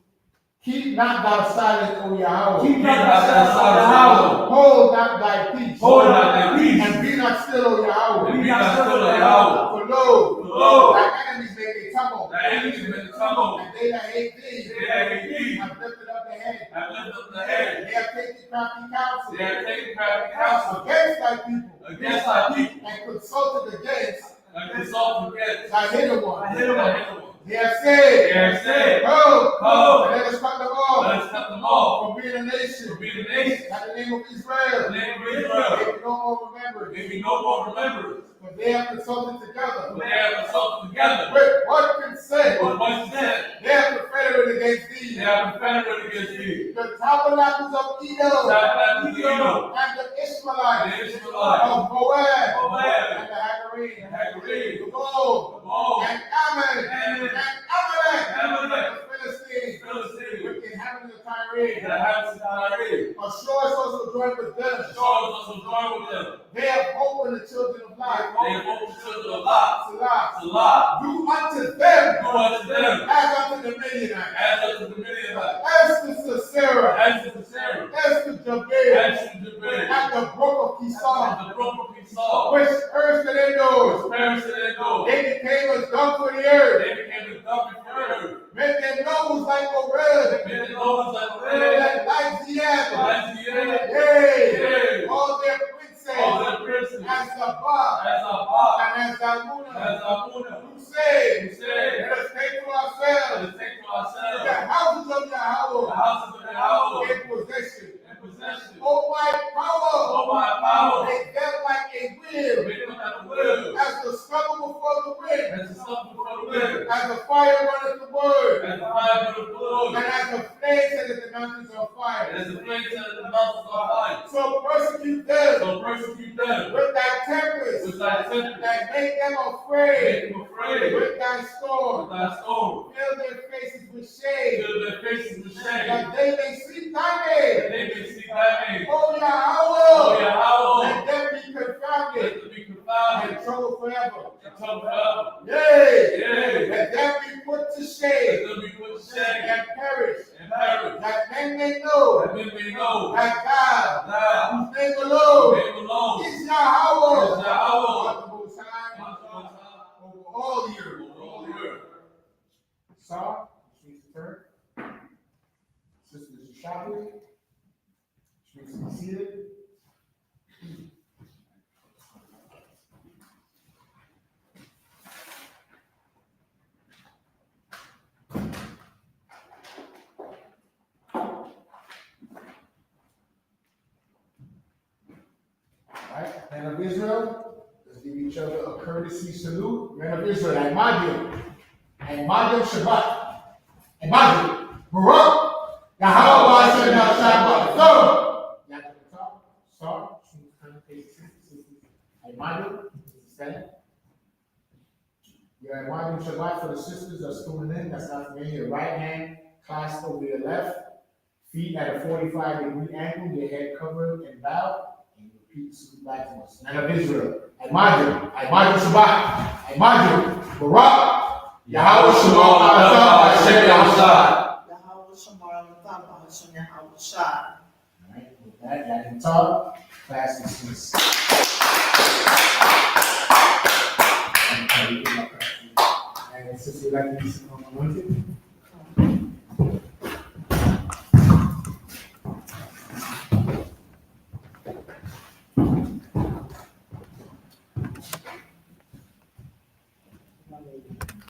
Keep not thou silent, O Yahweh. Keep not thy silent, Hold not thy peace. Hold not thy peace. And be not still, O Yahweh. And be not still, O Yahweh. For lo, Lo, thy enemies make a tumult. thy enemies make a tumult. And they that hate thee, They that hate thee have lifted up their head. have lifted up the head. They have taken crafty counsel They have taken crafty counsel against thy people, against thy people, and consulted against and consulted against thy hidden one. thy hidden one. They have said, They have said, Ho, Ho, and let us cut them off let us cut them off from being a nation. from being a nation. At the name of Israel, The name of they Israel. be no more remembered. May be no more remembrance. For they have consulted together For they have consulted together with what consent. with one said. They have confederated against thee. They have confederated against thee. The tabernacles of Edom Tabernacle of Edom, and the Ishmaelites the Ishmaelites, of Moab Moab, and the Hagarene, the Hagarene, the Moab, the Moab, and Ammon, Ammon, and Amalek, Amalek, the Philistines, the Philistines, with the inhabitants of the Tyre. inhabitants of Tyre. Ashur is also joined with them. Saul is also joined with them. They have hope in the children of life. They have opened the children of Lot. Salah. Salah, Do unto them do unto them as unto the Midianites, as unto the Midianites, as to Sisera, as to Sarah, as to Jabez, as to Jabez, at the brook of Kishon, and the brook of Esau, which earth that they know. which perished in their gold. They became as dung for the earth, They became the dumping for earth, Make their nose like a red. Make their nose like a red. That lights the apple. Lights the air. Yea. All their princes. All their princes. As the bar. As a bar. And as the Amuna. As a Muna. Who say? Who say? Let us take to ourselves. Let us take to ourselves. The houses of Yahweh. The houses of Yahweh. In possession. In possession. Oh my power. Oh my power. Make them like a wheel. Make them like a wheel. As the stubble before the wind. As the sun before the wind. As the fire runneth the word. As the fire of the Lord. And as the flames set the mountains on fire. And as the flames set the mountains on fire. So persecute them. So persecute them. With thy tempest. With thy tempest. And make them afraid. Make them afraid. With thy storm. With thy storm. Fill their faces with shade. Fill their faces with shame. That they may see thy That name. they may see thy name. Oh Yahweh. Oh Yahweh. Let them be confounded. Let them be confounded. And troubled forever. And troubled forever. Yea. Yea. Let them be put to Let shame. them be put to shame. And perish. And perish. That men may know. That men may know. That God. Thou. Whose name alone. Name alone. Is Yahweh. Is Yahweh. God the Most High. Over all the earth. Over all the earth. Saw. She's the third. Sister Isupk. She's be seated. Alright, men of Israel, let's give each other a courtesy salute. Men of Israel, Ahmadim Shabbat, Ahmadim, Barak, Yahweh Hashem Shabbat. So, you have to talk, start, Ahmadim, stand. Your Ahmadim Shabbat for the sisters that's tuning in, that's not familiar. Your right hand clasped over your left, feet at a 45-degree angle, your head covered and bowed. Repeat salute back to us. Men of Israel, Ahmadim Shabbat, Ahmadim, Barak, Yahweh Shalom Hashem Yahweh. Yahweh Shamar Latha Hashem Yahweh Shai. Alright, with that, y'all can talk. Class dismissed. And sister, would like to be anointed.